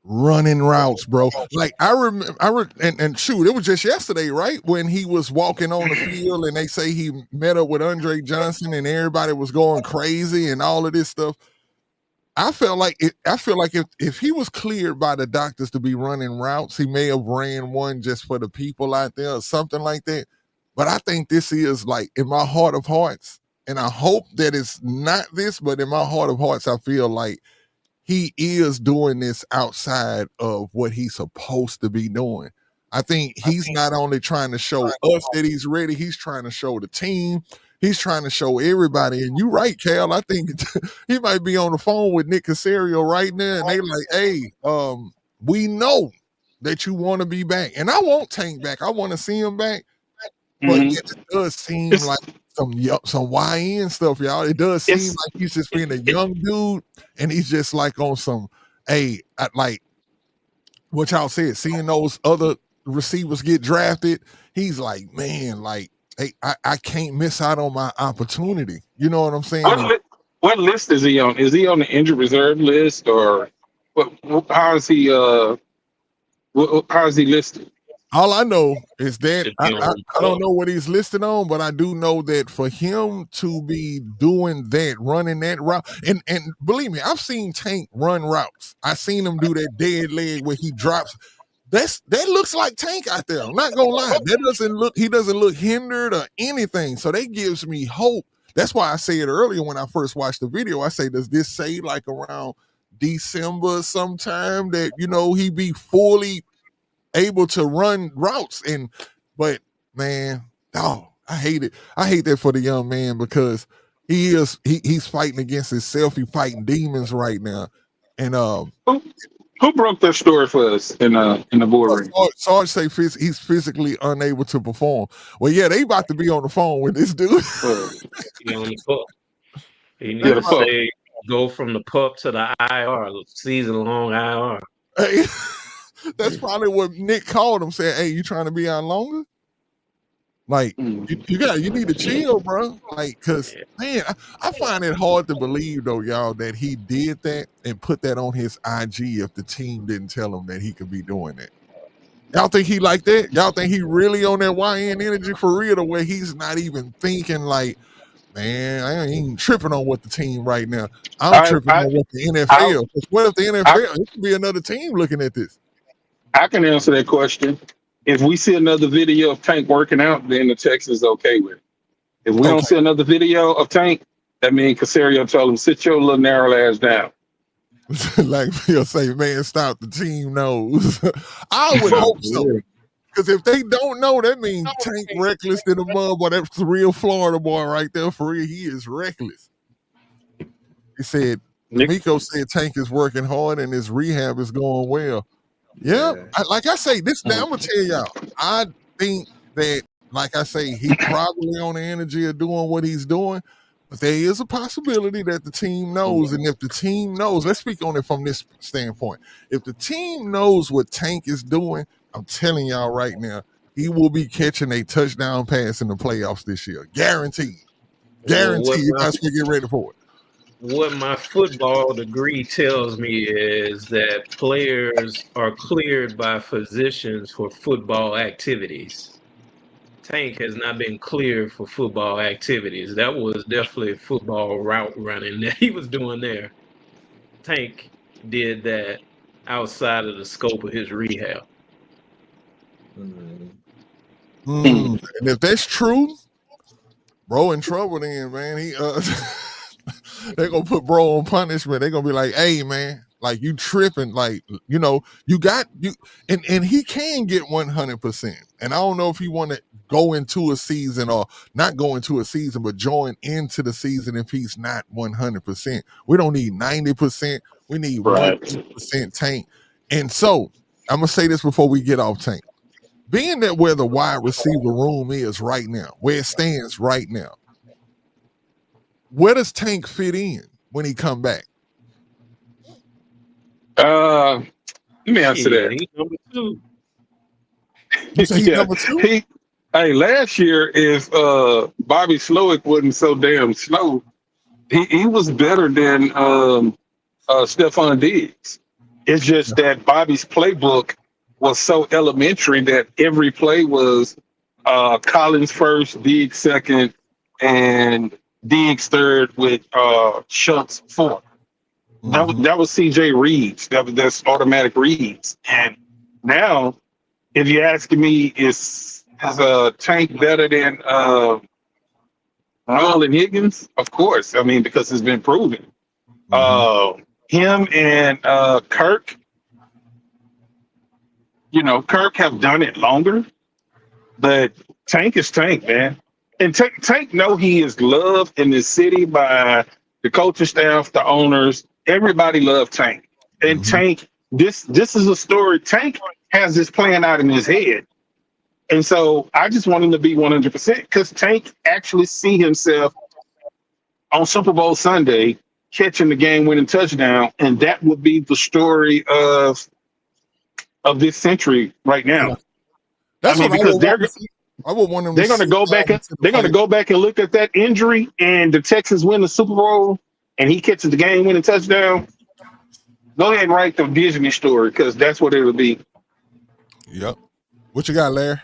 running routes, bro. Like I remember, and shoot, it was just yesterday, right? When he was walking on the field and they say he met up with Andre Johnson and everybody was going crazy and all of this stuff. I feel like if he was cleared by the doctors to be running routes, he may have ran one just for the people out there or something like that. But I think this is like in my heart of hearts, and I hope that it's not this, but in my heart of hearts, I feel like he is doing this outside of what he's supposed to be doing. I think he's not only trying to show us that he's ready, he's trying to show the team. He's trying to show everybody. And you're right, Cal. I think he might be on the phone with Nick Casario right now. And they like, hey, we know that you want to be back. And I want Tank back. I want to see him back. But it does seem like some YN stuff, y'all. It does seem like he's just being a young dude, and he's just like on some, hey, like what y'all said, seeing those other receivers get drafted, he's like, man, like, hey, I can't miss out on my opportunity. You know what I'm saying? What list is he on? Is he on the injured reserve list, or how is he listed? All I know is that I don't know what he's listed on, but I do know that for him to be doing that, running that route, and believe me, I've seen Tank run routes. I've seen him do that dead leg where he drops. That looks like Tank out there. I'm not gonna lie. He doesn't look hindered or anything. So that gives me hope. That's why I said earlier when I first watched the video, I say, does this say like around December sometime that, he be fully able to run routes? And But man, I hate it. I hate that for the young man because he's fighting against himself. He's fighting demons right now. And Who broke that story for us in the boardroom? Sarge say he's physically unable to perform. Well, yeah, they about to be on the phone with this dude. He on the pup. He need to say go from the pup to the IR, season long IR. Hey, that's probably what Nick called him, saying, "Hey, you trying to be on longer? Like you need to chill, bro. Like, cause man, I find it hard to believe though, y'all, that he did that and put that on his IG if the team didn't tell him that he could be doing that. Y'all think he like that? Y'all think he really on that YN energy for real, to where he's not even thinking like, man, I ain't even tripping on what the team right now. I'm tripping on what the NFL. What if the NFL? It could be another team looking at this. I can answer that question. If we see another video of Tank working out, then the Texans okay with it. If we don't see another video of Tank, that means Casario told him, sit your little narrow ass down. Like he'll say, man, stop, the team knows. I would hope so. Because if they don't know, that means Tank reckless in the mud. Boy, that's the real Florida boy right there. For real, he is reckless. He said, Miko said Tank is working hard and his rehab is going well. Yeah, like I say, this now I'm gonna tell y'all. I think that, like I say, he probably on the energy of doing what he's doing, but there is a possibility that the team knows. And if the team knows, let's speak on it from this standpoint. If the team knows what Tank is doing, I'm telling y'all right now, he will be catching a touchdown pass in the playoffs this year, guaranteed. Guaranteed. You guys can get ready for it. What my football degree tells me is that players are cleared by physicians for football activities. Tank has not been cleared for football activities. That was definitely football route running that he was doing there. Tank did that outside of the scope of his rehab. And if that's true, bro in trouble then, man. He they're gonna put bro on punishment. They're gonna be like, hey man, like you tripping, like, you know, you got you and he can get 100%. And I don't know if he want to go into a season or not go into a season, but join into the season if he's not 100%. We don't need 90%. We need 100% Tank. And so I'm gonna say this before we get off Tank. Being that where the wide receiver room is right now, where it stands right now, where does Tank fit in when he come back? Let me answer that. He's number 2. He's number 2? Hey, last year, if Bobby Slowick wasn't so damn slow, he was better than Stephon Diggs. It's just that Bobby's playbook was so elementary that every play was Collins first, Diggs second, and Diggs third with Schultz fourth. That was CJ Reads. That's automatic reads. And now, if you're asking me, is Tank better than Marlon Higgins? Of course. I mean, because it's been proven. Him and Kirk, Kirk have done it longer, but Tank is Tank, man. And Tank know he is loved in this city by the coaching staff, the owners. Everybody loved Tank. And Tank, this is a story. Tank has this plan out in his head. And so I just want him to be 100% because Tank actually see himself on Super Bowl Sunday catching the game-winning touchdown, and that would be the story of this century right now. That's because they're going to go back and they're going to go back and look at that injury, and the Texans win the Super Bowl, and he catches the game-winning touchdown. Go ahead and write the Disney story because that's what it'll be. Yep. What you got, Larry?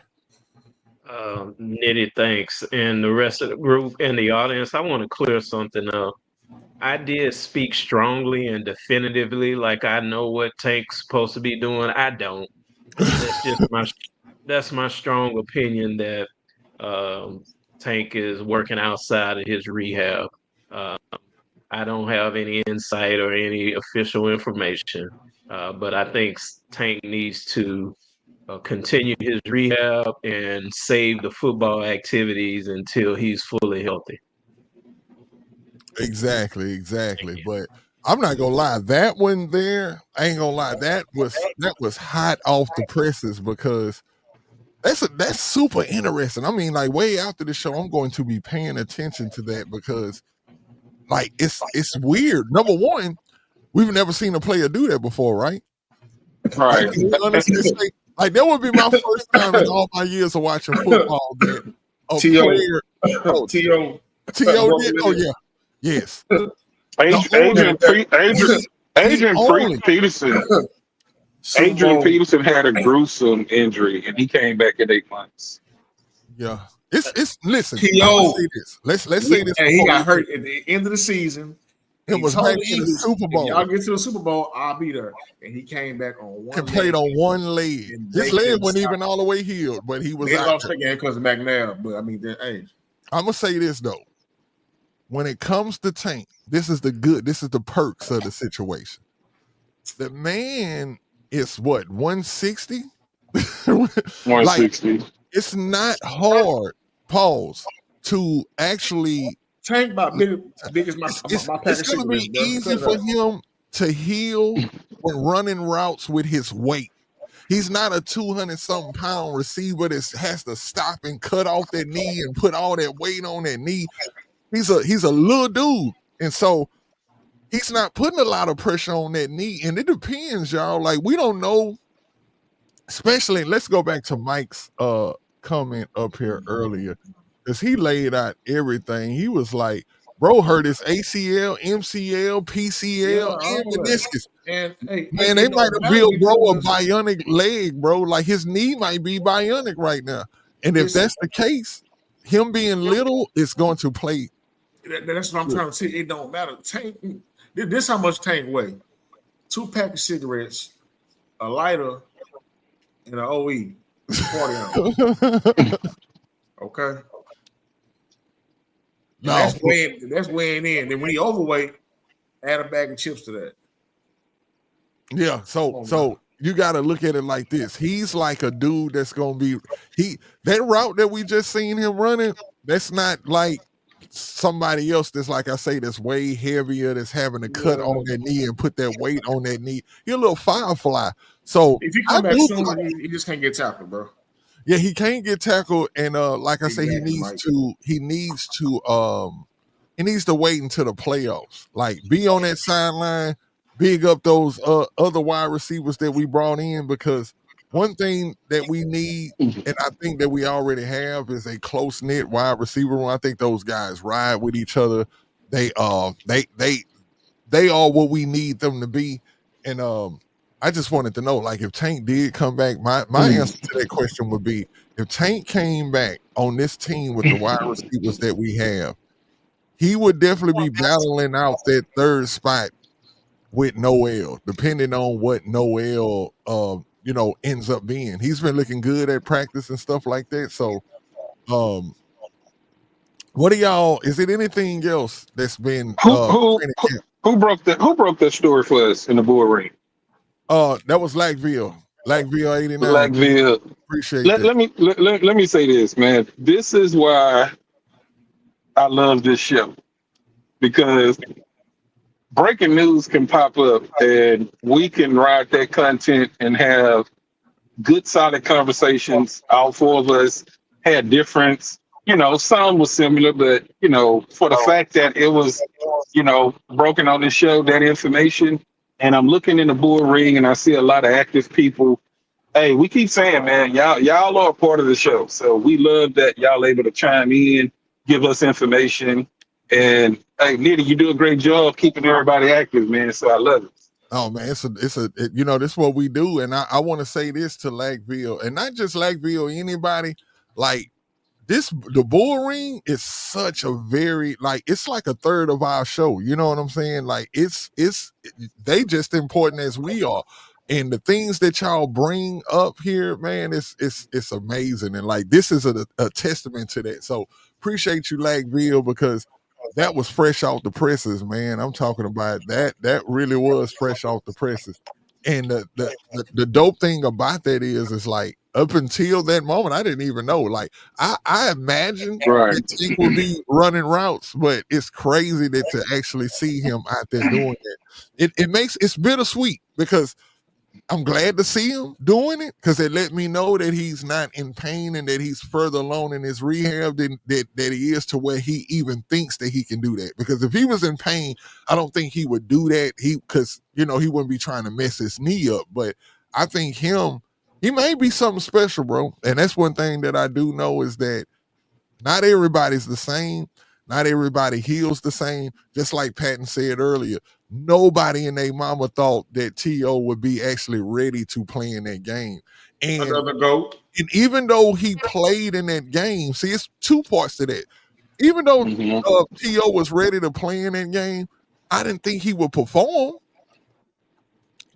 Nitty, thanks. And the rest of the group and the audience, I want to clear something up. I did speak strongly and definitively, like I know what Tank's supposed to be doing. I don't. That's my strong opinion that Tank is working outside of his rehab. I don't have any insight or any official information, but I think Tank needs to continue his rehab and save the football activities until he's fully healthy. Exactly. But I'm not gonna lie, that one there, I ain't gonna lie, that was hot off the presses because that's super interesting. I mean, like way after the show, I'm going to be paying attention to that because like it's weird. Number one, we've never seen a player do that before, right? Right. Like, can we honestly say, like that would be my first time in all my years of watching football that a T.O. player T.O. T.O. did. Oh yeah. Yes. Adrian only- Peterson. Super Adrian Bowl. Peterson had a gruesome injury, and he came back in 8 months. Yeah. It's listen, T.O. I'm gonna say this. Let's say this. And he before got we- hurt at the end of the season. It He was told back the in the Eagles, Super if Bowl. y'all get to the Super Bowl, I'll be there. And he came back on one And leg. played on one leg. And His they leg couldn't wasn't stop even all the way healed, but he was They out lost there. the game because of McNabb. But I mean, hey, I'm gonna say this though. When it comes to Tank, this is the perks of the situation. The man is what, 160? 160. It's not hard, pause, to actually Tank about big as my it's pack of gonna be cigarettes, bro. easy Cut it for out. him to heal when running routes with his weight. He's not a 200-something pound receiver that has to stop and cut off that knee and put all that weight on that knee. He's a little dude. And so he's not putting a lot of pressure on that knee. And it depends, y'all. Like, we don't know, especially, let's go back to Mike's comment up here earlier. Because he laid out everything. He was like, bro hurt his ACL, MCL, PCL, Yeah, and all that. meniscus. And hey, Man, they might have built bro a bionic leg, bro. Like his knee might be bionic right now. And if that's the case, him being little is going to play. That's what I'm trying to say. It don't matter. Tank, this how much Tank weigh? 2 packs of cigarettes, a lighter, and an OE. 40 ounce. Okay. No, That's weighing in. Then when he overweight, add a bag of chips to that. Yeah, so you got to look at it like this. He's like a dude that's going to be that route that we just seen him running. That's not like somebody else that's, like I say, that's way heavier, that's having to cut on that knee and put that weight on that knee. You're a little firefly. So if he come back soon, he just can't get tackled, bro. Yeah, he can't get tackled, and like I say, he needs to wait until the playoffs. Like, be on that sideline, big up those other wide receivers that we brought in, because one thing that we need, and I think that we already have, is a close knit wide receiver room. I think those guys ride with each other. They are what we need them to be, and I just wanted to know, like, if Tank did come back, my answer to that question would be, if Tank came back on this team with the wide receivers that we have, he would definitely be battling out that third spot with Noel, depending on what Noel, ends up being. He's been looking good at practice and stuff like that. So, what do y'all? Is it anything else that's been? Who broke that story for us in the bull ring? That was Lackville 89. Lackville. Appreciate that. Let me say this, man. This is why I love this show, because breaking news can pop up and we can ride that content and have good, solid conversations. All 4 of us had difference. Some was similar, but for the fact that it was, broken on the show, that information. And I'm looking in the bull ring and I see a lot of active people. Hey, we keep saying, man, y'all are a part of the show. So we love that y'all able to chime in, give us information. And hey, Nitty, you do a great job keeping everybody active, man. So I love it. Oh man, this is what we do. And I want to say this to Lackville, and not just Lackville, anybody, like, the bull ring is such a very, like, it's like a third of our show. You know what I'm saying? Like, they just important as we are. And the things that y'all bring up here, man, it's amazing. And like, this is a testament to that. So appreciate you, Lackville, because that was fresh off the presses, man. I'm talking about that. That really was fresh off the presses. And the dope thing about that is like up until that moment, I didn't even know. Like I imagined Right. that Tank would be running routes, but it's crazy that to actually see him out there doing it. It's bittersweet because I'm glad to see him doing it because it let me know that he's not in pain and that he's further along in his rehab than that he is to where he even thinks that he can do that. Because if he was in pain, I don't think he would do that. Because he wouldn't be trying to mess his knee up. But I think he may be something special, bro. And that's one thing that I do know is that not everybody's the same. Not everybody heals the same. Just like Patton said earlier, nobody in their mama thought that T.O. would be actually ready to play in that game. And Another GOAT. even though he played in that game, see, it's two parts to that. Even though T.O. was ready to play in that game, I didn't think he would perform.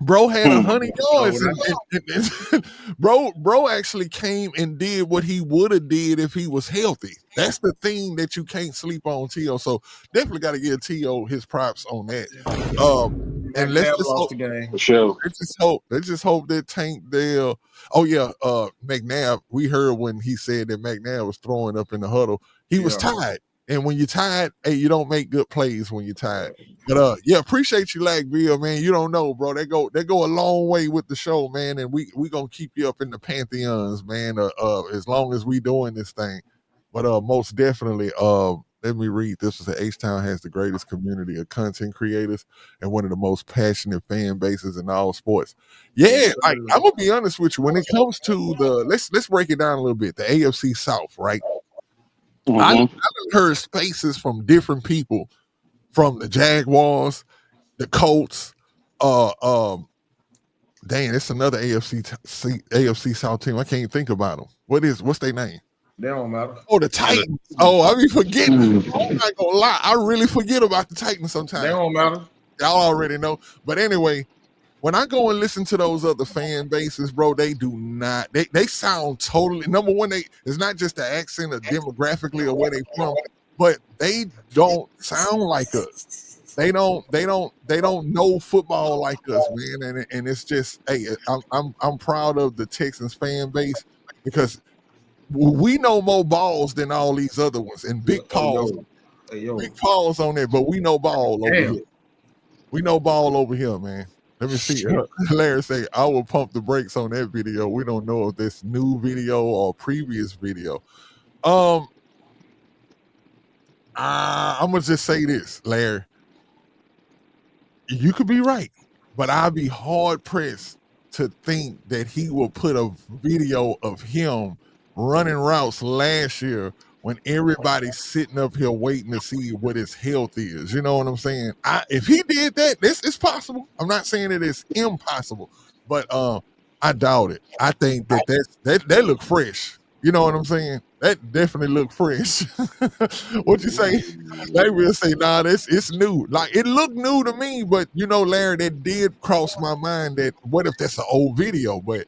Bro had 100 yards, and bro actually came and did what he would have did if he was healthy. That's the thing that you can't sleep on, T.O. So definitely got to give T.O. his props on that. And let's just hope, the game. For sure. let's just hope that Tank Dell. Oh yeah, McNabb. We heard when he said that McNabb was throwing up in the huddle. He was tired. And when you're tired, hey, you don't make good plays when you're tired. But yeah, appreciate you, Lagville, man. You don't know, bro. They go a long way with the show, man. And we gonna keep you up in the pantheons, man. As long as we doing this thing. But most definitely, let me read. This is that H-Town has the greatest community of content creators and one of the most passionate fan bases in all sports. Yeah, like I'm gonna be honest with you. When it comes to let's break it down a little bit. The AFC South, right? I've heard spaces from different people, from the Jaguars, the Colts. Dang, it's another AFC South team. I can't think about them. What's their name? They don't matter. Oh, the Titans. Oh, I be forgetting. I'm not gonna lie, I really forget about the Titans sometimes. They don't matter. Y'all already know. But anyway, when I go and listen to those other fan bases, bro, they do not. They sound totally. Number one, it's not just the accent or demographically or where they from, but they don't sound like us. They don't know football like us, man. And it's just, hey, I'm proud of the Texans fan base because we know more balls than all these other ones. And big pause on there, but we know ball over here. We know ball over here, man. Let me see. Larry say, I will pump the brakes on that video. We don't know if this new video or previous video. I'm gonna just say this, Larry. You could be right, but I'd be hard pressed to think that he will put a video of him running routes last year when everybody's sitting up here waiting to see what his health is. You know what I'm saying? If he did that, it's possible. I'm not saying it is impossible, but I doubt it. I think that look fresh. You know what I'm saying? That definitely look fresh. What you say? They will say, nah, it's new. Like, it looked new to me, but Larry, that did cross my mind that what if that's an old video? But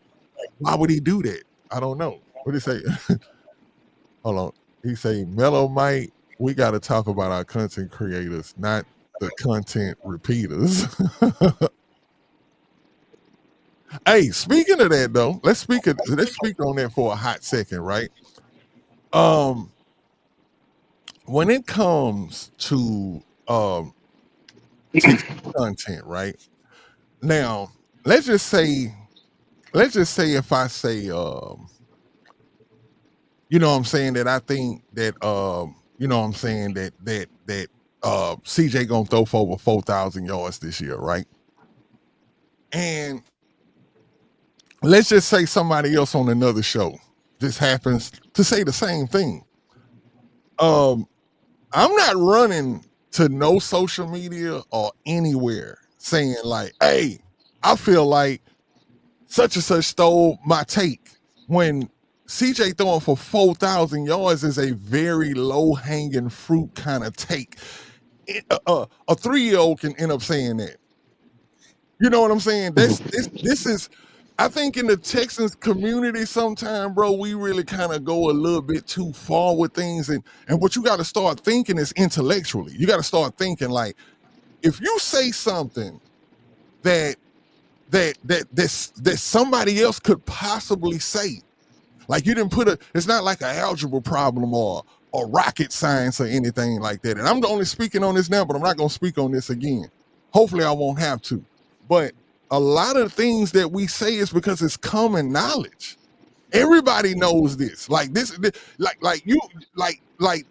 why would he do that? I don't know. What do you say? Hold on. He say, Mellow Mike, we got to talk about our content creators, not the content repeaters. Hey, speaking of that though, let's speak on that for a hot second, right? When it comes to content, right? Now, let's just say if I say you know what I'm saying, that I think that you know what I'm saying, that CJ gonna throw for over 4,000 yards this year, right? And let's just say somebody else on another show just happens to say the same thing. I'm not running to no social media or anywhere saying like, hey, I feel like such and such stole my take, when CJ throwing for 4,000 yards is a very low-hanging fruit kind of take. A 3-year-old can end up saying that. You know what I'm saying? This is, I think in the Texans community sometime, bro, we really kind of go a little bit too far with things. And what you got to start thinking is intellectually. You got to start thinking like, if you say something that that somebody else could possibly say. Like you didn't it's not like an algebra problem or rocket science or anything like that. And I'm only speaking on this now, but I'm not going to speak on this again. Hopefully I won't have to. But a lot of things that we say is because it's common knowledge. Everybody knows this. Like this like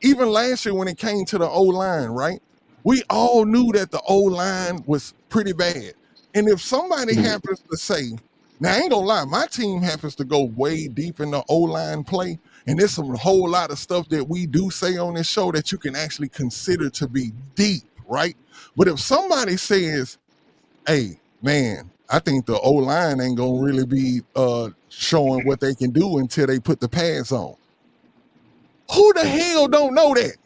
even last year when it came to the O-line, right? We all knew that the O-line was pretty bad. And if somebody happens to say, now I ain't gonna lie, my team happens to go way deep in the O-line play, and there's some whole lot of stuff that we do say on this show that you can actually consider to be deep, right? But if somebody says, hey, man, I think the O-line ain't gonna really be showing what they can do until they put the pads on. Who the hell don't know that?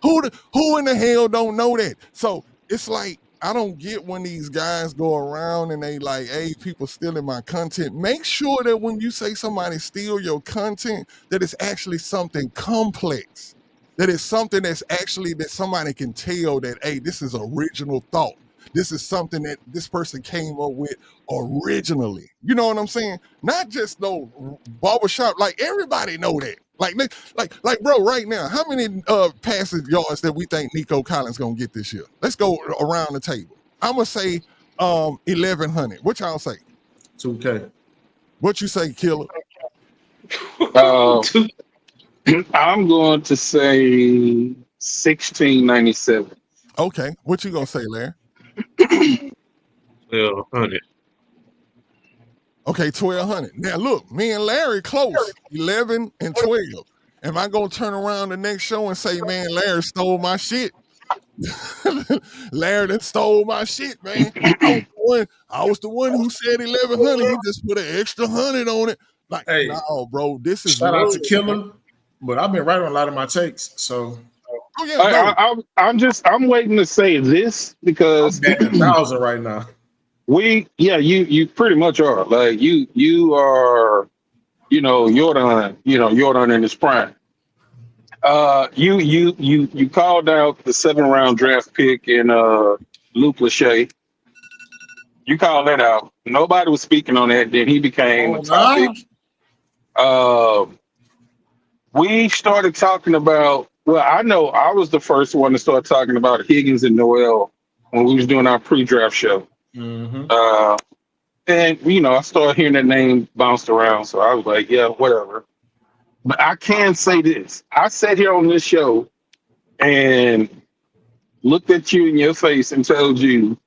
Who in the hell don't know that? So it's like, I don't get when these guys go around and they like, hey, people stealing my content. Make sure that when you say somebody steal your content, that it's actually something complex. That it's something that's actually that somebody can tell that, hey, this is original thought. This is something that this person came up with originally. You know what I'm saying? Not just no barbershop. Like everybody know that. Like, bro, right now, how many passing yards that we think Nico Collins gonna get this year? Let's go around the table. I'm gonna say 1,100. What y'all say? 2K. What you say, Killer? I'm going to say 1697. Okay. What you gonna say, Larry? 1,200. Okay, 1,200. Now look, me and Larry close, 11 and 12. Am I gonna turn around the next show and say, man, Larry stole my shit? Larry done stole my shit, man. I was the one who said 1,100. He just put an extra 100 on it. Like, Hey, no, bro, this is shout out to love, Killer, man. but I've been right on a lot of my takes. So Oh yeah, no. I'm waiting to say this I'm because betting 1,000 right now. you pretty much are like you are, Jordan in his prime. You called out the 7th-round draft pick in Luke Lachey. You called that out. Nobody was speaking on that. Then he became a topic. We started talking about. Well, I know I was the first one to start talking about Higgins and Noel when we was doing our pre-draft show. Mm-hmm. And I started hearing that name bounced around, so I was like, yeah, whatever. But I can say this. I sat here on this show and looked at you in your face and told you,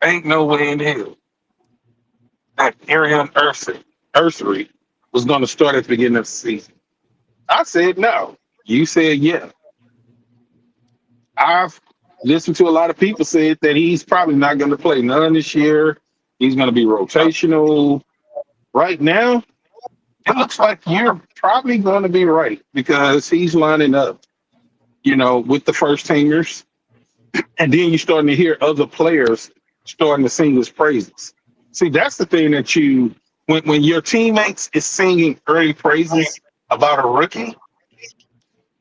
ain't no way in hell that Arian Ursery was going to start at the beginning of the season. I said no. You said yeah. I've listened to a lot of people say that he's probably not going to play none this year. He's going to be rotational. Right now, it looks like you're probably going to be right because he's lining up, with the first teamers. And then you're starting to hear other players starting to sing his praises. See, that's the thing that when your teammates is singing early praises about a rookie,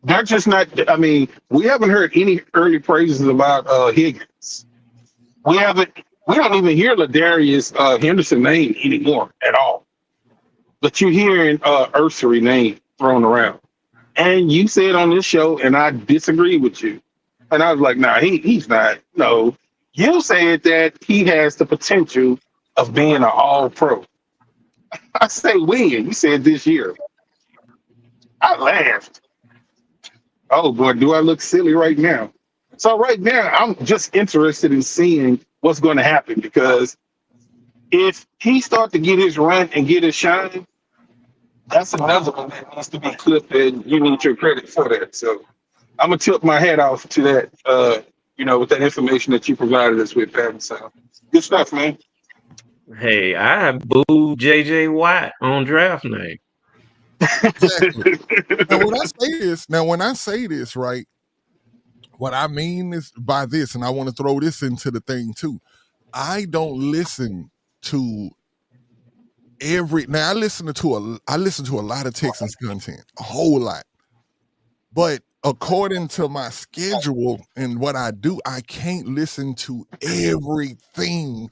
they're just not, we haven't heard any early praises about Higgins. We don't even hear Ladarius Henderson name anymore at all. But you're hearing Ursery name thrown around. And you said on this show, and I disagree with you. And I was like, nah, he's not. No. You said that he has the potential of being an all-pro. I say when. You said this year. I laughed. Oh, boy, do I look silly right now? So right now, I'm just interested in seeing what's going to happen because if he starts to get his run and get his shine, that's another one that needs to be clipped, and you need your credit for that. So I'm gonna tip my hat off to that. With that information that you provided us with, Pat. So good stuff, man. Hey, I booed JJ Watt on draft night. Exactly. When I say this, right, what I mean is by this, and I want to throw this into the thing too. I don't listen to I listen to a lot of Texans content, a whole lot. But according to my schedule and what I do, I can't listen to everything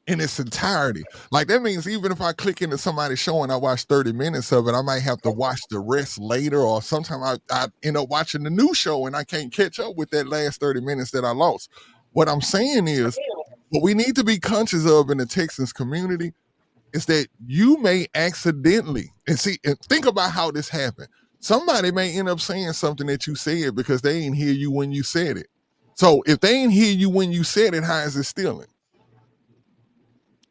in its entirety. Like that means even if I click into somebody's show and I watch 30 minutes of it, I might have to watch the rest later, or sometimes I end up watching the new show and I can't catch up with that last 30 minutes that I lost. What I'm saying is, what we need to be conscious of in the Texans community is that you may accidentally, and think about how this happened. Somebody may end up saying something that you said because they ain't hear you when you said it. So if they ain't hear you when you said it, how is it stealing?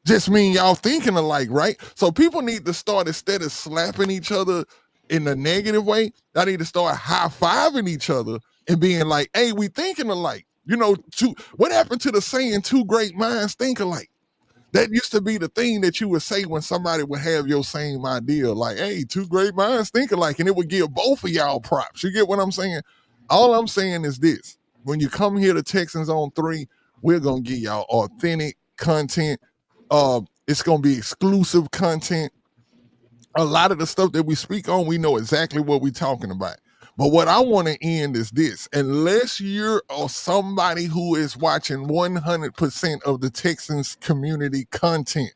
Just mean y'all thinking alike, right? So people need to start, instead of slapping each other in a negative way, I need to start high-fiving each other and being like, hey, we thinking alike. You know, what happened to the saying, two great minds think alike? That used to be the thing that you would say when somebody would have your same idea, like, hey, two great minds think alike, and it would give both of y'all props. You get what I'm saying? All I'm saying is this. When you come here to Texans on 3, we're going to give y'all authentic content. It's going to be exclusive content. A lot of the stuff that we speak on, we know exactly what we're talking about. But what I want to end is this. Unless you're somebody who is watching 100% of the Texans community content,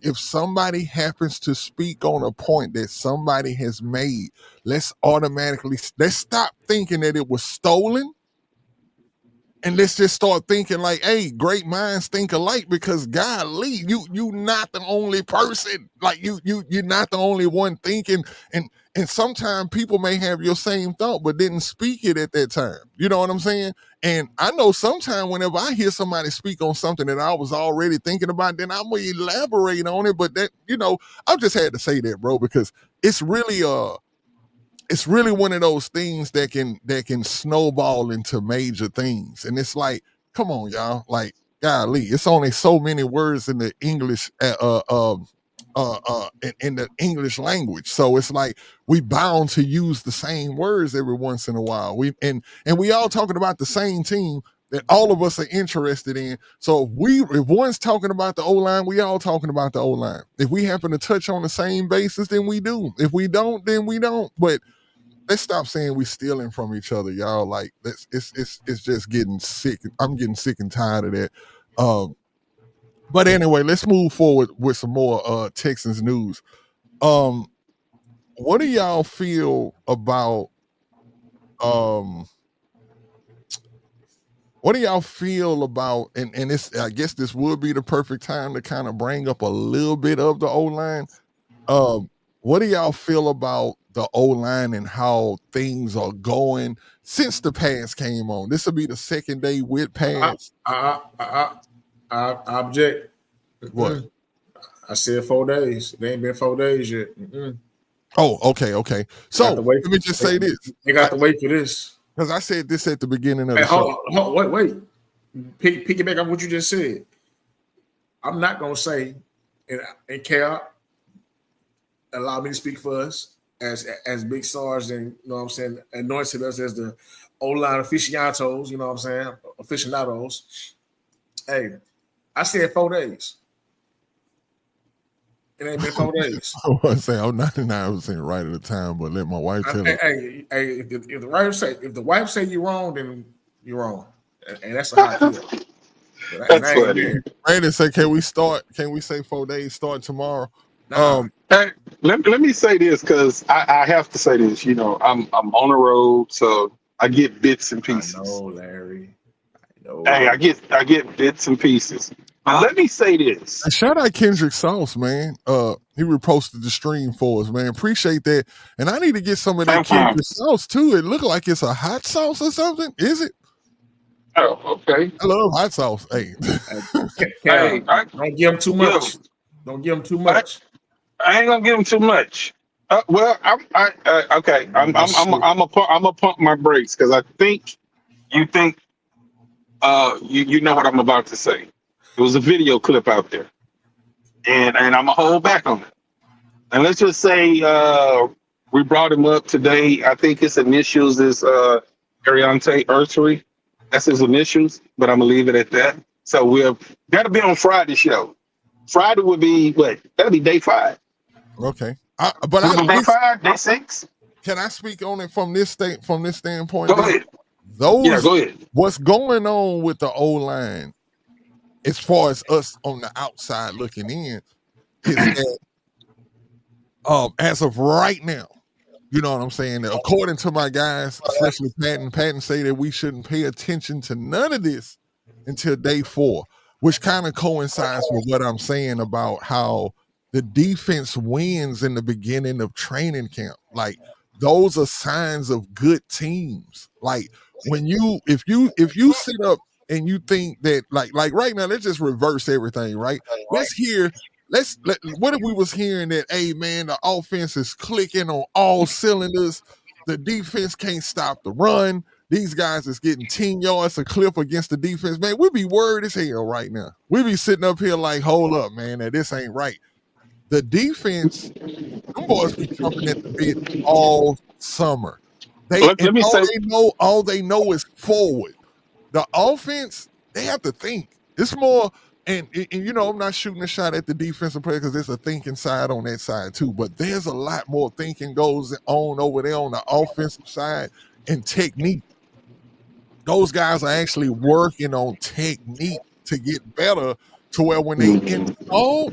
if somebody happens to speak on a point that somebody has made, let's stop thinking that it was stolen. And let's just start thinking like, hey, great minds think alike, because golly, you not the only person. Like you're not the only one thinking. And sometimes people may have your same thought, but didn't speak it at that time. You know what I'm saying? And I know sometimes whenever I hear somebody speak on something that I was already thinking about, then I'm gonna elaborate on it. But that, I just had to say that, bro, because it's really one of those things that can snowball into major things. And it's like, come on, y'all. Like, golly, it's only so many words in the English in the English language. So it's like we bound to use the same words every once in a while. And we all talking about the same team that all of us are interested in. So if one's talking about the O-line, we all talking about the O-line. If we happen to touch on the same basis, then we do. If we don't, then we don't. But let's stop saying we stealing from each other, y'all. Like it's just getting sick. I'm getting sick and tired of that. But anyway, let's move forward with some more Texans news. What do y'all feel about what do y'all feel about, and this, I guess this would be the perfect time to kind of bring up a little bit of the O-line. What do y'all feel about the O-line and how things are going since the pass came on? This will be the second day with pass. I object. What? I said 4 days. They ain't been 4 days yet. Oh, okay. So let me just say this. They got to wait for this. Because I said this at the beginning of the show. Wait. Piggyback on what you just said. I'm not going to say, and Cal, allow me to speak for us as big stars, and you know what I'm saying, anointed us as the O-line aficionados, you know what I'm saying, aficionados. Hey, I said 4 days. It ain't been 4 days. I want to say I'm 99% right at the time, but let my wife tell me. Hey, if the wife say you're wrong, then you're wrong, and that's how I feel. That's funny. Brandon say, can we say 4 days start tomorrow? Nah. Hey, let me say this, because I have to say this. You know, I'm on the road, so I get bits and pieces. I know, Larry. Hey, I get bits and pieces. But let me say this. Shout out Kendrick Sauce, man. He reposted the stream for us, man. Appreciate that. And I need to get some of that Kendrick Sauce too. It look like it's a hot sauce or something. Is it? Oh, okay. I love hot sauce. Hey, hey, don't give him too much. Don't give him too much. I ain't gonna give him too much. Well, okay. I'm a pump my brakes, because I think you know what I'm about to say. There was a video clip out there, and I'm gonna hold back on it. And let's just say we brought him up today. I think his initials is Ariante Ursery. That's his initials, but I'm gonna leave it at that. So that'll be on Friday's show. Friday would be what? That'll be day 5. Okay. Day 5, day 6. Can I speak on it from this standpoint? Go ahead. Go ahead. What's going on with the O-line as far as us on the outside looking in, is that as of right now, you know what I'm saying? According to my guys, especially Patton say that we shouldn't pay attention to none of this until day 4, which kind of coincides with what I'm saying about how the defense wins in the beginning of training camp. Like those are signs of good teams. Like when if you sit up and you think that like right now, let's just reverse everything, right? Let's hear what if we was hearing that, hey man, the offense is clicking on all cylinders, the defense can't stop the run, these guys is getting 10 yards a clip against the defense, man, we'd be worried as hell right now. We'd be sitting up here like, hold up, man, that this ain't right. The defense, them boys be coming at the bit all summer. Let me say, All they know is forward. The offense, they have to think. It's more, and you know, I'm not shooting a shot at the defensive player because there's a thinking side on that side too. But there's a lot more thinking goes on over there on the offensive side and technique. Those guys are actually working on technique to get better to where when they install,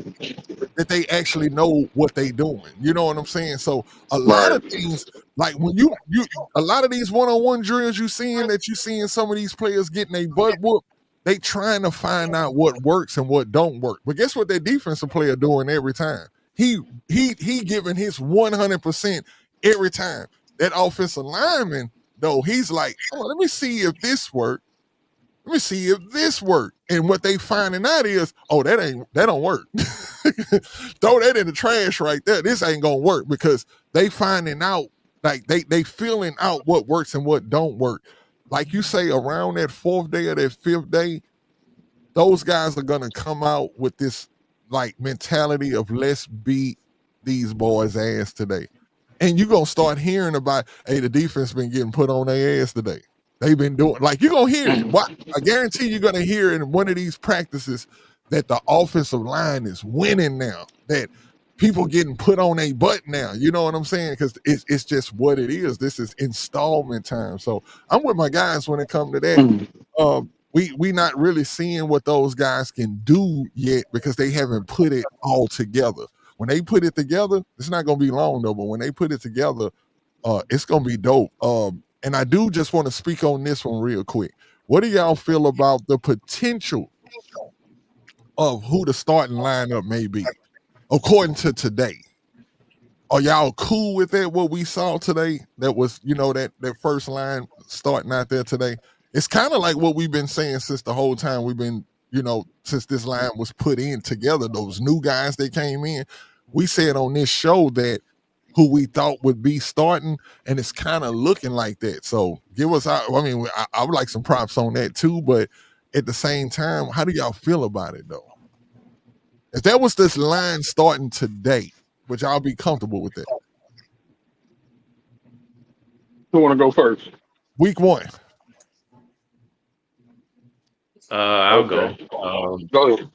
that they actually know what they doing. You know what I'm saying? So a lot of things, like when you a lot of these one-on-one drills you seeing some of these players getting a butt whoop, they trying to find out what works and what don't work. But guess what that defensive player doing every time? He giving his 100% every time. That offensive lineman, though, he's like, oh, let me see if this works. Let me see if this work. And what they finding out is, oh, that don't work. Throw that in the trash right there. This ain't gonna work because they finding out, like they feeling out what works and what don't work. Like you say, around that 4th day or that 5th day, those guys are gonna come out with this like mentality of let's beat these boys' ass today. And you're gonna start hearing about, hey, the defense been getting put on their ass today. They've been doing, like, you're gonna hear it. I guarantee you're gonna hear in one of these practices that the offensive line is winning now, that people getting put on a butt now. You know what I'm saying? Because it's just what it is. This is installment time. So I'm with my guys when it comes to that. We not really seeing what those guys can do yet because they haven't put it all together. When they put it together, it's not gonna be long though, but when they put it together, it's gonna be dope. And I do just want to speak on this one real quick. What do y'all feel about the potential of who the starting lineup may be, according to today? Are y'all cool with that, what we saw today? That was, that first line starting out there today. It's kind of like what we've been saying since the whole time we've been, since this line was put in together, those new guys that came in. We said on this show that who we thought would be starting, and it's kind of looking like that. So give us, I would like some props on that too, but at the same time, how do y'all feel about it though? If that was this line starting today, would y'all be comfortable with that? Who want to go first? Week 1. I'll go. Go ahead.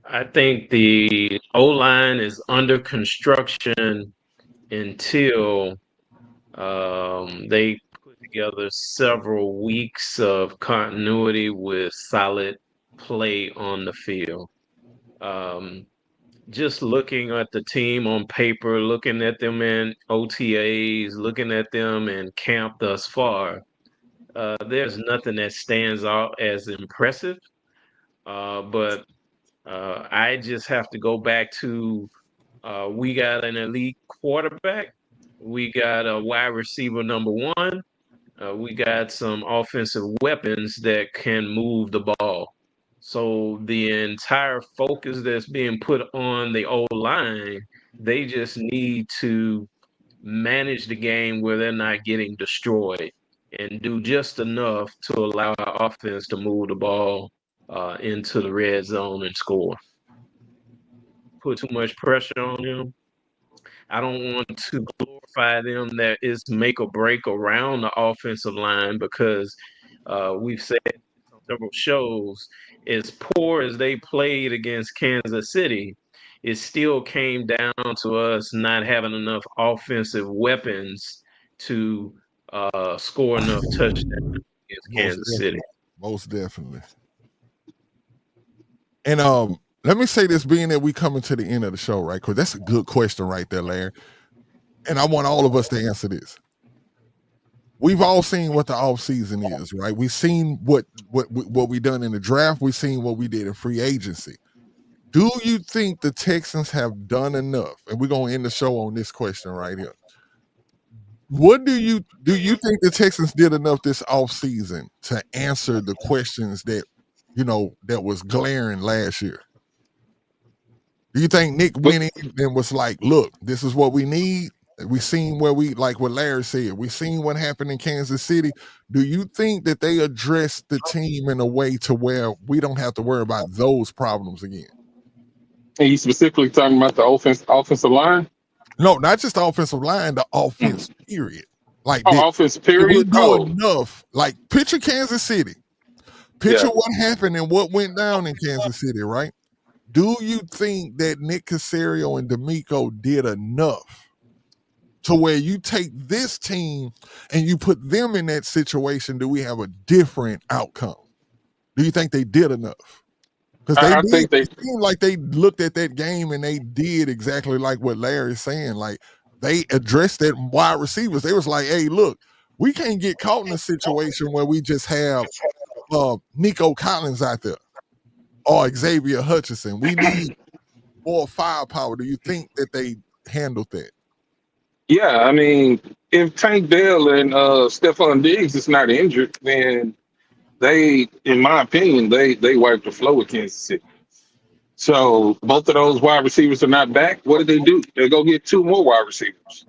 I think the O-line is under construction until they put together several weeks of continuity with solid play on the field. Just looking at the team on paper, looking at them in OTAs, looking at them in camp thus far, there's nothing that stands out as impressive. But I just have to go back to we got an elite quarterback, we got a wide receiver number 1, we got some offensive weapons that can move the ball. So the entire focus that's being put on the O line, they just need to manage the game where they're not getting destroyed and do just enough to allow our offense to move the ball into the red zone and score. Put too much pressure on them. I don't want to glorify them that it's make or break around the offensive line because we've said on several shows, as poor as they played against Kansas City, it still came down to us not having enough offensive weapons to score enough touchdowns against Kansas City. Most definitely. And let me say this, being that we coming to the end of the show, right? Because that's a good question right there, Larry. And I want all of us to answer this. We've all seen what the off season is, right? We've seen what we done in the draft. We've seen what we did in free agency. Do you think the Texans have done enough? And we're gonna end the show on this question right here. What do you think the Texans did enough this offseason to answer the questions that that was glaring last year? Do you think Nick went in and was like, look, this is what we need? We seen where we, like what Larry said, we seen what happened in Kansas City. Do you think that they addressed the team in a way to where we don't have to worry about those problems again? And you specifically talking about the offensive line? No, not just the offensive line, the offense, period. Like, offense, period? Did we do enough? Like, picture Kansas City. Picture what happened and what went down in Kansas City, right? Do you think that Nick Caserio and D'Amico did enough to where you take this team and you put them in that situation? Do we have a different outcome? Do you think they did enough? Because I think it seemed like they looked at that game and they did exactly like what Larry's saying. Like, they addressed that wide receivers. They was like, hey, look, we can't get caught in a situation where we just have Nico Collins out there or Xavier Hutchinson. We need more firepower. Do you think that they handled that? Yeah, I mean, if Tank Dell and Stephon Diggs is not injured, then they, in my opinion, they wiped the floor with Kansas City. So both of those wide receivers are not back. What did they do? They go get two more wide receivers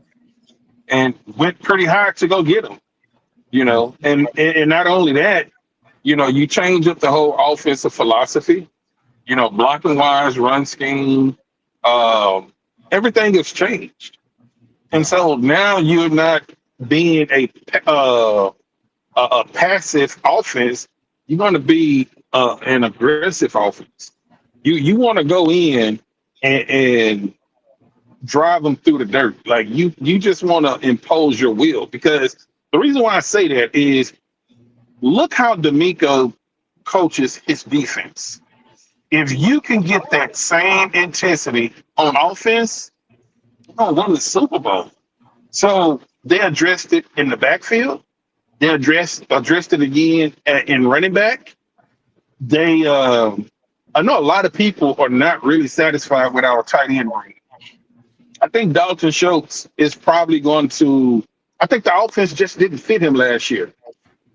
and went pretty high to go get them. And not only that, you change up the whole offensive philosophy, blocking wise, run scheme, everything has changed. And so now you're not being a passive offense. You're going to be an aggressive offense. You want to go in and drive them through the dirt. Like you just want to impose your will, because the reason why I say that is look how D'Amico coaches his defense. If you can get that same intensity on offense, you're going to win the Super Bowl. So they addressed it in the backfield. They addressed it again in running back. I know a lot of people are not really satisfied with our tight end range. I think Dalton Schultz is probably going to. I think the offense just didn't fit him last year.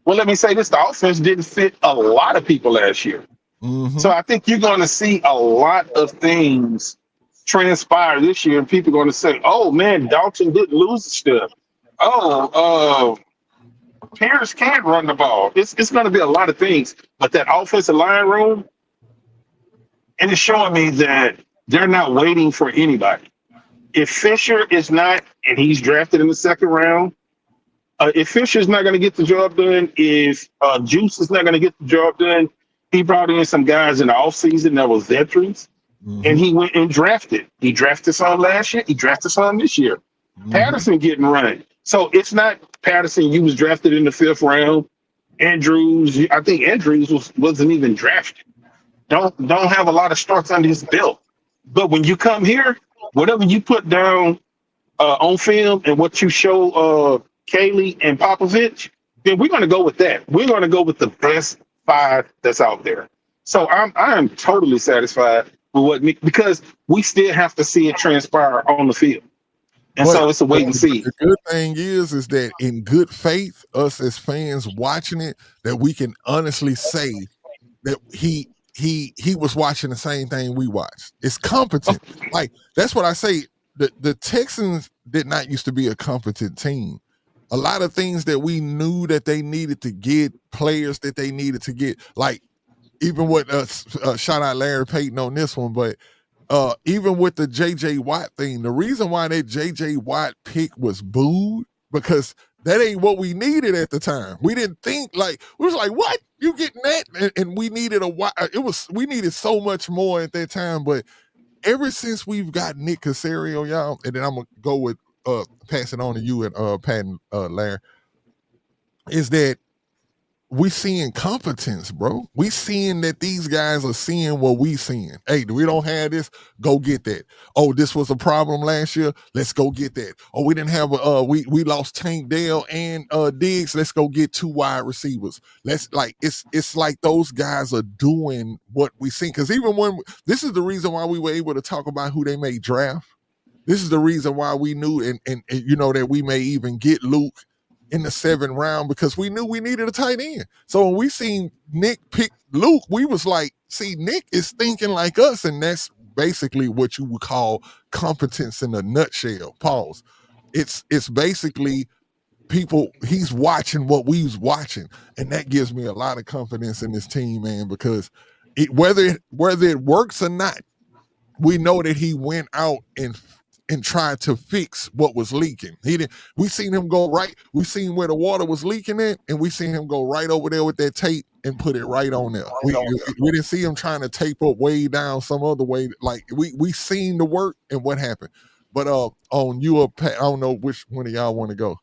Well, let me say this: the offense didn't fit a lot of people last year. Mm-hmm. So I think you're going to see a lot of things transpire this year, and people are going to say, "Oh man, Dalton didn't lose the stuff. Oh, Pierce can't run the ball." It's going to be a lot of things, but that offensive line room, and it's showing me that they're not waiting for anybody. If Fisher is not, and he's drafted in the second round, if Fisher's not going to get the job done, if Juice is not going to get the job done, he brought in some guys in the offseason that was veterans, and he went and drafted. He drafted some last year. He drafted some this year. Patterson getting run. So it's not Patterson. You was drafted in the 5th round. Andrews, I think Andrews wasn't even drafted. Don't have a lot of starts under his belt. But when you come here, whatever you put down on film and what you show Kaylee and Popovich, then we're going to go with that. We're going to go with the best 5 that's out there. So I am totally satisfied with because we still have to see it transpire on the field. And so it's a wait and see. The good thing is that in good faith, us as fans watching it, that we can honestly say that he was watching the same thing we watched. It's competent. Like, that's what I say. The Texans did not used to be a competent team. A lot of things that we knew that they needed to get, players that they needed to get, like even with shout out Larry Payton on this one, but even with the J.J. Watt thing, the reason why that J.J. Watt pick was booed, because that ain't what we needed at the time. We didn't think, like, we was like, what? You getting that? And we needed we needed so much more at that time. But ever since we've got Nick Caserio, y'all, and then I'm going to go with, pass it on to you and Pat and Larry, is that we seeing competence, bro. We seeing that these guys are seeing what we seeing. Hey, we don't have this, go get that. Oh, this was a problem last year, let's go get that. Oh, we didn't have we lost Tank Dell and Diggs, let's go get 2 wide receivers. Let's like it's like those guys are doing what we seen. Because even when this is the reason why we were able to talk about who they may draft. This is the reason why we knew and you know that we may even get Luke in the 7th round, because we knew we needed a tight end. So when we seen Nick pick Luke, we was like, see, Nick is thinking like us, and that's basically what you would call competence in a nutshell. Pause. It's basically people, he's watching what we was watching, and that gives me a lot of confidence in this team, man, because whether it works or not, we know that he went out and tried to fix what was leaking. He didn't. We seen him go right. We seen where the water was leaking at, and we seen him go right over there with that tape and put it right on there. We didn't see him trying to tape up way down some other way. Like we seen the work and what happened. But on you, I don't know which one of y'all want to go.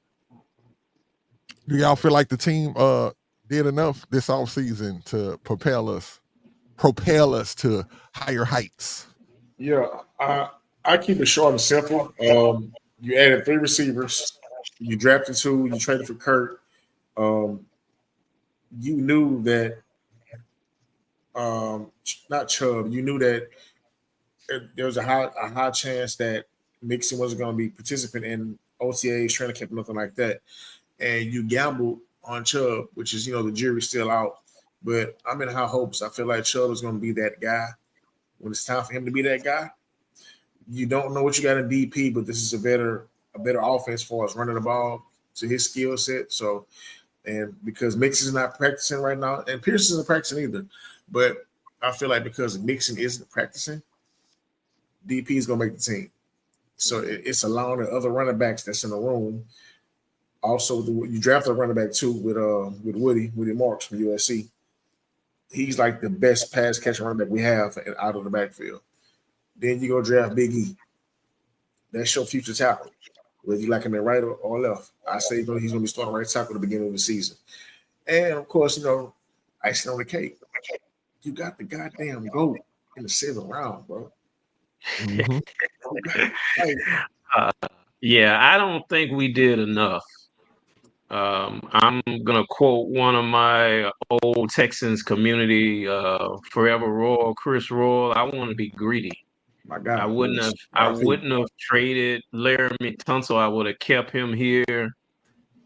Do y'all feel like the team did enough this offseason to propel us to higher heights? Yeah, I keep it short and simple. You added 3 receivers, you drafted 2, you traded for Kurt. You knew that, not Chubb. You knew that there was a high chance that Mixon wasn't going to be participant in OTAs, training camp, nothing like that. And you gambled on Chubb, which is, the jury's still out. But I'm in high hopes. I feel like Chubb is going to be that guy when it's time for him to be that guy. You don't know what you got in DP, but this is a better offense for us running the ball to his skill set. So, and because Mixon's not practicing right now, and Pearson's not practicing either, but I feel like because Mixon isn't practicing, DP is going to make the team. So it's allowing the other running backs that's in the room. Also, you drafted a running back too with Woody Marks from USC. He's like the best pass catcher running back we have out of the backfield. Then you go draft Big E. That's your future tackle. Whether you like him in right or left. I say he's going to be starting right tackle at the beginning of the season. And, of course, icing on the cake. You got the goddamn GOAT in the 7th round, bro. Mm-hmm. Yeah, I don't think we did enough. I'm going to quote one of my old Texans community, Forever Royal, Chris Royal. I want to be greedy. My God, I wouldn't have traded Laramie Tunsil. I would have kept him here.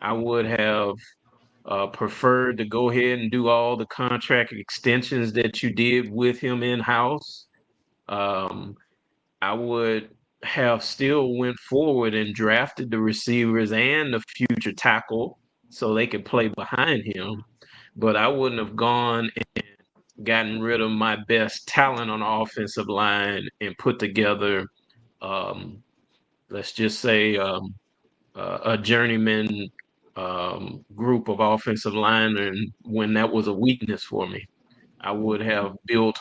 I would have preferred to go ahead and do all the contract extensions that you did with him in-house. I would have still went forward and drafted the receivers and the future tackle so they could play behind him. But I wouldn't have gone and gotten rid of my best talent on the offensive line and put together, let's just say, a journeyman group of offensive linemen when that was a weakness for me. I would have built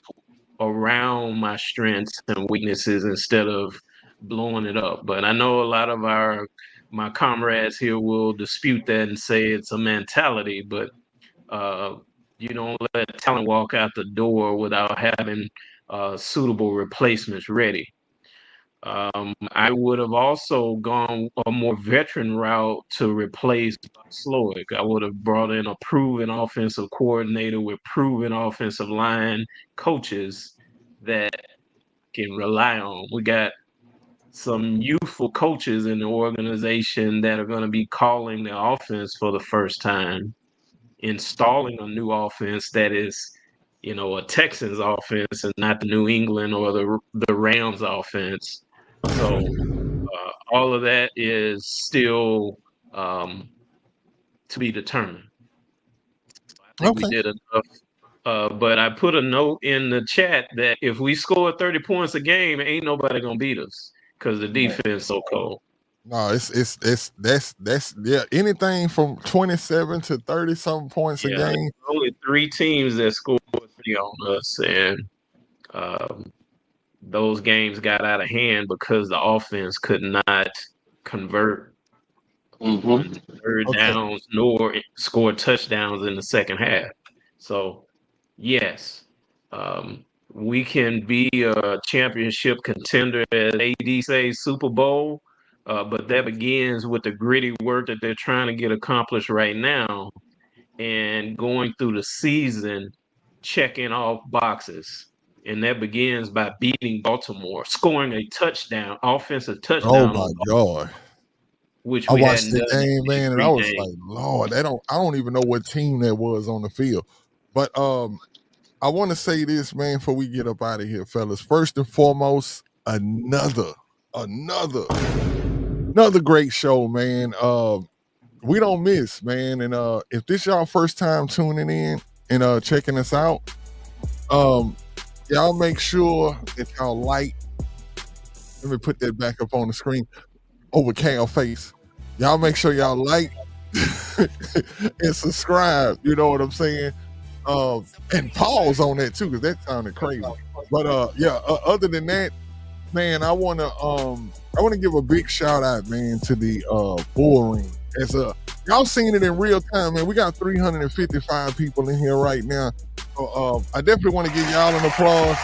around my strengths and weaknesses instead of blowing it up. But I know a lot of my comrades here will dispute that and say it's a mentality, but you don't let talent walk out the door without having suitable replacements ready. I would have also gone a more veteran route to replace Slowick. I would have brought in a proven offensive coordinator with proven offensive line coaches that can rely on. We got some youthful coaches in the organization that are going to be calling the offense for the first time, installing a new offense that is, a Texans offense and not the New England or the Rams offense. So all of that is still to be determined. So I think we did enough. But I put a note in the chat that if we score 30 points a game, ain't nobody gonna beat us because the defense so cold. No, that's anything from 27 to 30 something points a game. Only 3 teams that scored 3 on us, and those games got out of hand because the offense could not convert on third Okay. downs, nor scored touchdowns in the second half. So, yes, we can be a championship contender, as AD say, Super Bowl, but that begins with the gritty work that they're trying to get accomplished right now and going through the season, checking off boxes. And that begins by beating Baltimore, scoring a touchdown, offensive Oh touchdown my on God. which I we watched hadn't the done game, in man, and I 3 was games. like, Lord, I don't even know what team that was on the field. But I want to say this, man, before we get up out of here, fellas. First and foremost, another great show, man. We don't miss, man. And if this y'all first time tuning in and checking us out, y'all make sure that y'all like. Let me put that back up on the screen over Cal face. Y'all make sure y'all like and subscribe. You know what I'm saying? And pause on that too, because that sounded crazy. But other than that, man, I wanna give a big shout out, man, to the bull ring. As y'all seen it in real time, man. We got 355 people in here right now. So I definitely want to give y'all an applause.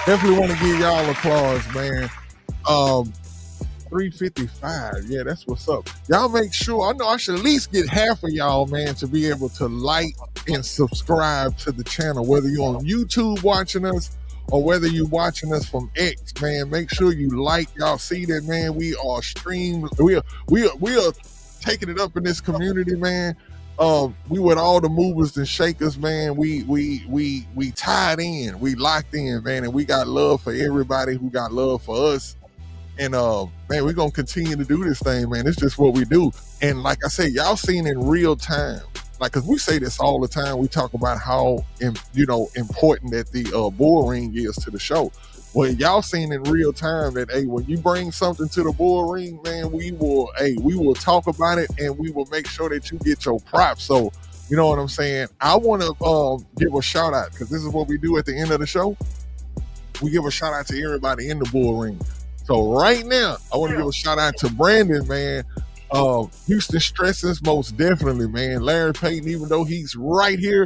Definitely want to give y'all applause, man. 355. Yeah, that's what's up. Y'all make sure, I know I should at least get half of y'all, man, to be able to like and subscribe to the channel, whether you're on YouTube watching us or whether you're watching us from X, man. Make sure you like. Y'all see that, man. We are streamed. We are taking it up in this community, man. We with all the movers and shakers, man. We tied in, we locked in, man, and we got love for everybody who got love for us. And man, we're gonna continue to do this thing, man. It's just what we do. And like I said, y'all seen in real time, like, cause we say this all the time. We talk about how important that the bull ring is to the show. Well, y'all seen in real time that, hey, when you bring something to the bull ring, man, we will talk about it and we will make sure that you get your props. So, you know what I'm saying? I want to give a shout out, because this is what we do at the end of the show. We give a shout out to everybody in the bull ring. So right now, I want to give a shout out to Brandon, man. Houston Stresses, most definitely, man. Larry Payton, even though he's right here,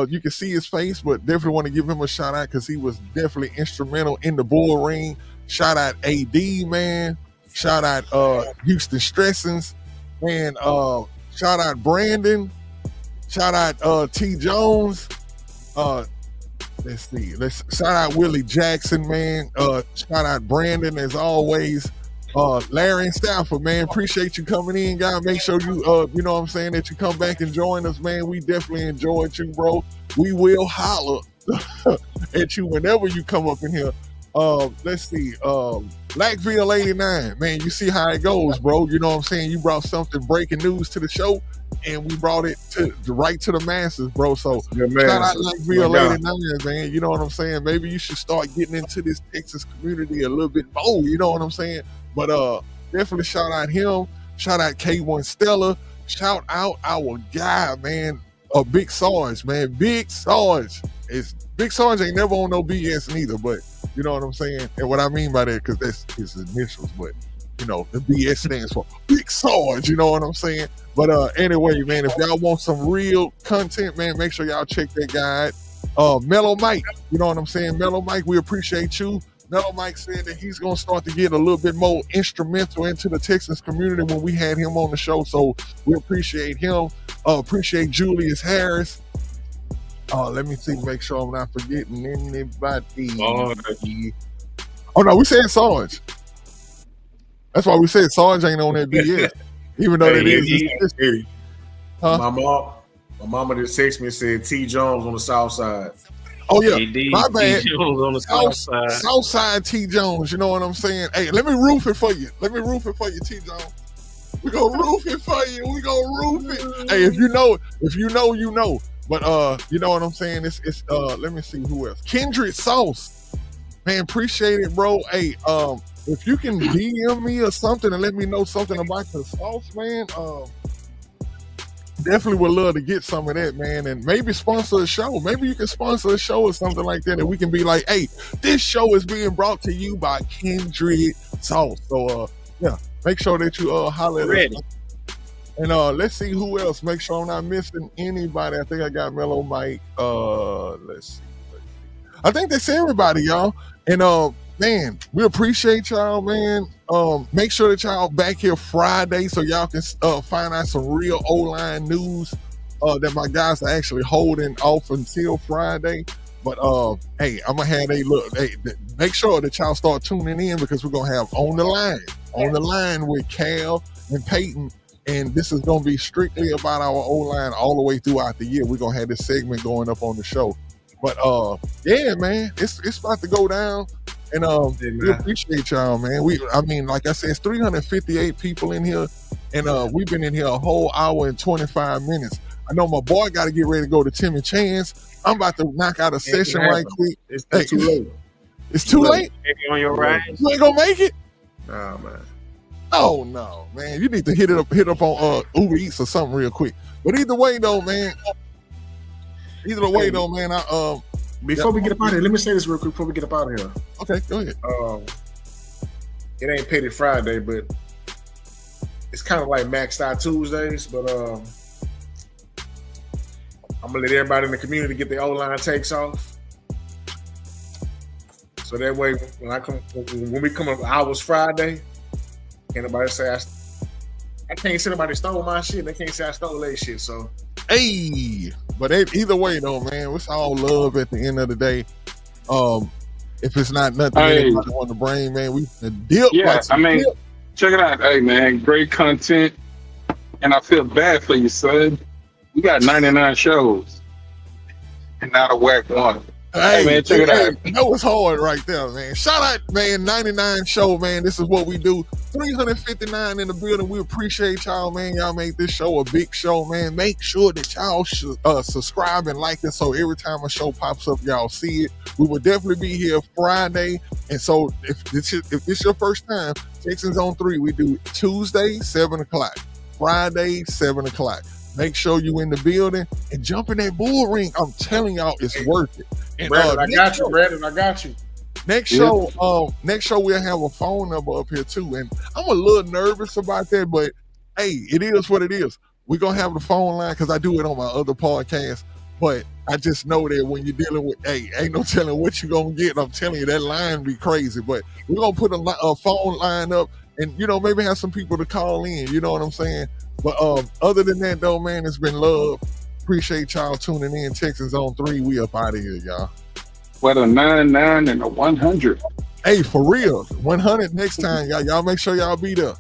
you can see his face, but definitely want to give him a shout out because he was definitely instrumental in the bull ring. Shout out AD, man. Shout out Houston Stressings, man. Shout out Brandon. Shout out T Jones. Let's see. Let's shout out Willie Jackson, man. Shout out Brandon as always. Larry and Stafford, man, appreciate you coming in, guys. Make sure you, you know what I'm saying, that you come back and join us, man. We definitely enjoyed you, bro. We will holler at you whenever you come up in here. Let's see. Blackville 89, man, you see how it goes, bro. You know what I'm saying? You brought something breaking news to the show, and we brought it right to the masses, bro. So shout out Blackville 89, man. You know what I'm saying? Maybe you should start getting into this Texas community a little bit more. You know what I'm saying? But definitely shout out him. Shout out K1 Stella. Shout out our guy, man. Big Sarge, man. Big Sarge. Big Sarge ain't never on no BS neither, but you know what I'm saying? And what I mean by that, because that's his initials, but you know, the BS stands for Big Sarge, you know what I'm saying? But anyway, man, if y'all want some real content, man, make sure y'all check that guy out. Mellow Mike, you know what I'm saying? Mellow Mike, we appreciate you. Mellow Mike said that he's going to start to get a little bit more instrumental into the Texas community when we had him on the show. So we appreciate him. Appreciate Julius Harris. Let me see, make sure I'm not forgetting anybody. Oh, no, we said Sarge. That's why we said Sarge ain't on that BS. Even though it is. Huh? My mama just texted me and said T. Jones on the south side. Oh, yeah. AD, My bad. T. Jones on the south side. South side T. Jones, you know what I'm saying? Hey, let me roof it for you. Let me roof it for you, T. Jones. We're going to roof it for you. We're going to roof it. Hey, if you know, you know. But you know what I'm saying? It's let me see who else. Kindred Sauce. Man, appreciate it, bro. Hey, if you can DM me or something and let me know something about the sauce, man, definitely would love to get some of that, man, and maybe sponsor a show. Maybe you can sponsor a show or something like that, and we can be like, hey, this show is being brought to you by Kindred Sauce. So Yeah, make sure that you holler at Ready. us. And let's see who else. Make sure I'm not missing anybody. I think I got Mellow Mike. Let's see. I think that's everybody, y'all. And man, we appreciate y'all, man. Make sure that y'all back here Friday so y'all can find out some real O-line news that my guys are actually holding off until Friday. But hey, I'm gonna have a look. Hey, make sure that y'all start tuning in because we're gonna have on the line with Cal and Peyton. And this is gonna be strictly about our O-line all the way throughout the year. We're gonna have this segment going up on the show. But yeah, man, it's about to go down. And we appreciate y'all, man. I mean, like I said, it's 358 people in here, and we've been in here a whole hour and 25 minutes. I know my boy got to get ready to go to Tim and Chance. I'm about to knock out a session right quick. It's too late. It's too late? Maybe on your ride. You ain't gonna make it? Nah, man. Oh no, man. You need to hit up on Uber Eats or something real quick. But either way though, man. Before we get up out of here, let me say this real quick before we get up out of here. Okay, go ahead. It ain't Petty Friday, but it's kind of like Maxed Out Tuesdays, but I'm gonna let everybody in the community get their O-line takes off. So that way, when we come up hours Friday, can't nobody say I can't say nobody stole my shit. They can't say I stole their shit. So hey, but either way though, man, it's all love at the end of the day. If it's not nothing on the brain, man, we dip. Yeah, check it out. Hey, man, great content. And I feel bad for you, son. You got 99 shows and not a whack one. Hey, man, check it out. That was hard right there, man. Shout out, man, 99 show, man. This is what we do. 359 in the building. We appreciate y'all, man. Y'all made this show a big show, man. Make sure that y'all should subscribe and like it so every time a show pops up, y'all see it. We will definitely be here Friday. And so if this is your first time, Texans on 3, we do Tuesday, 7 o'clock. Friday, 7 o'clock. Make sure you in the building and jump in that bull ring. I'm telling y'all, it's worth it. And, Brandon, I got you. Next show we'll have a phone number up here too. And I'm a little nervous about that, but hey, it is what it is. We're gonna have the phone line because I do it on my other podcast. But I just know that when you're dealing with, ain't no telling what you're gonna get. I'm telling you, that line be crazy. But we're gonna put a phone line up and maybe have some people to call in. You know what I'm saying? But other than that though, man, it's been love. Appreciate y'all tuning in. Texans on 3. We up out of here, y'all. What a 99 and a 100. Hey, for real. 100 next time, y'all. Y'all make sure y'all be there.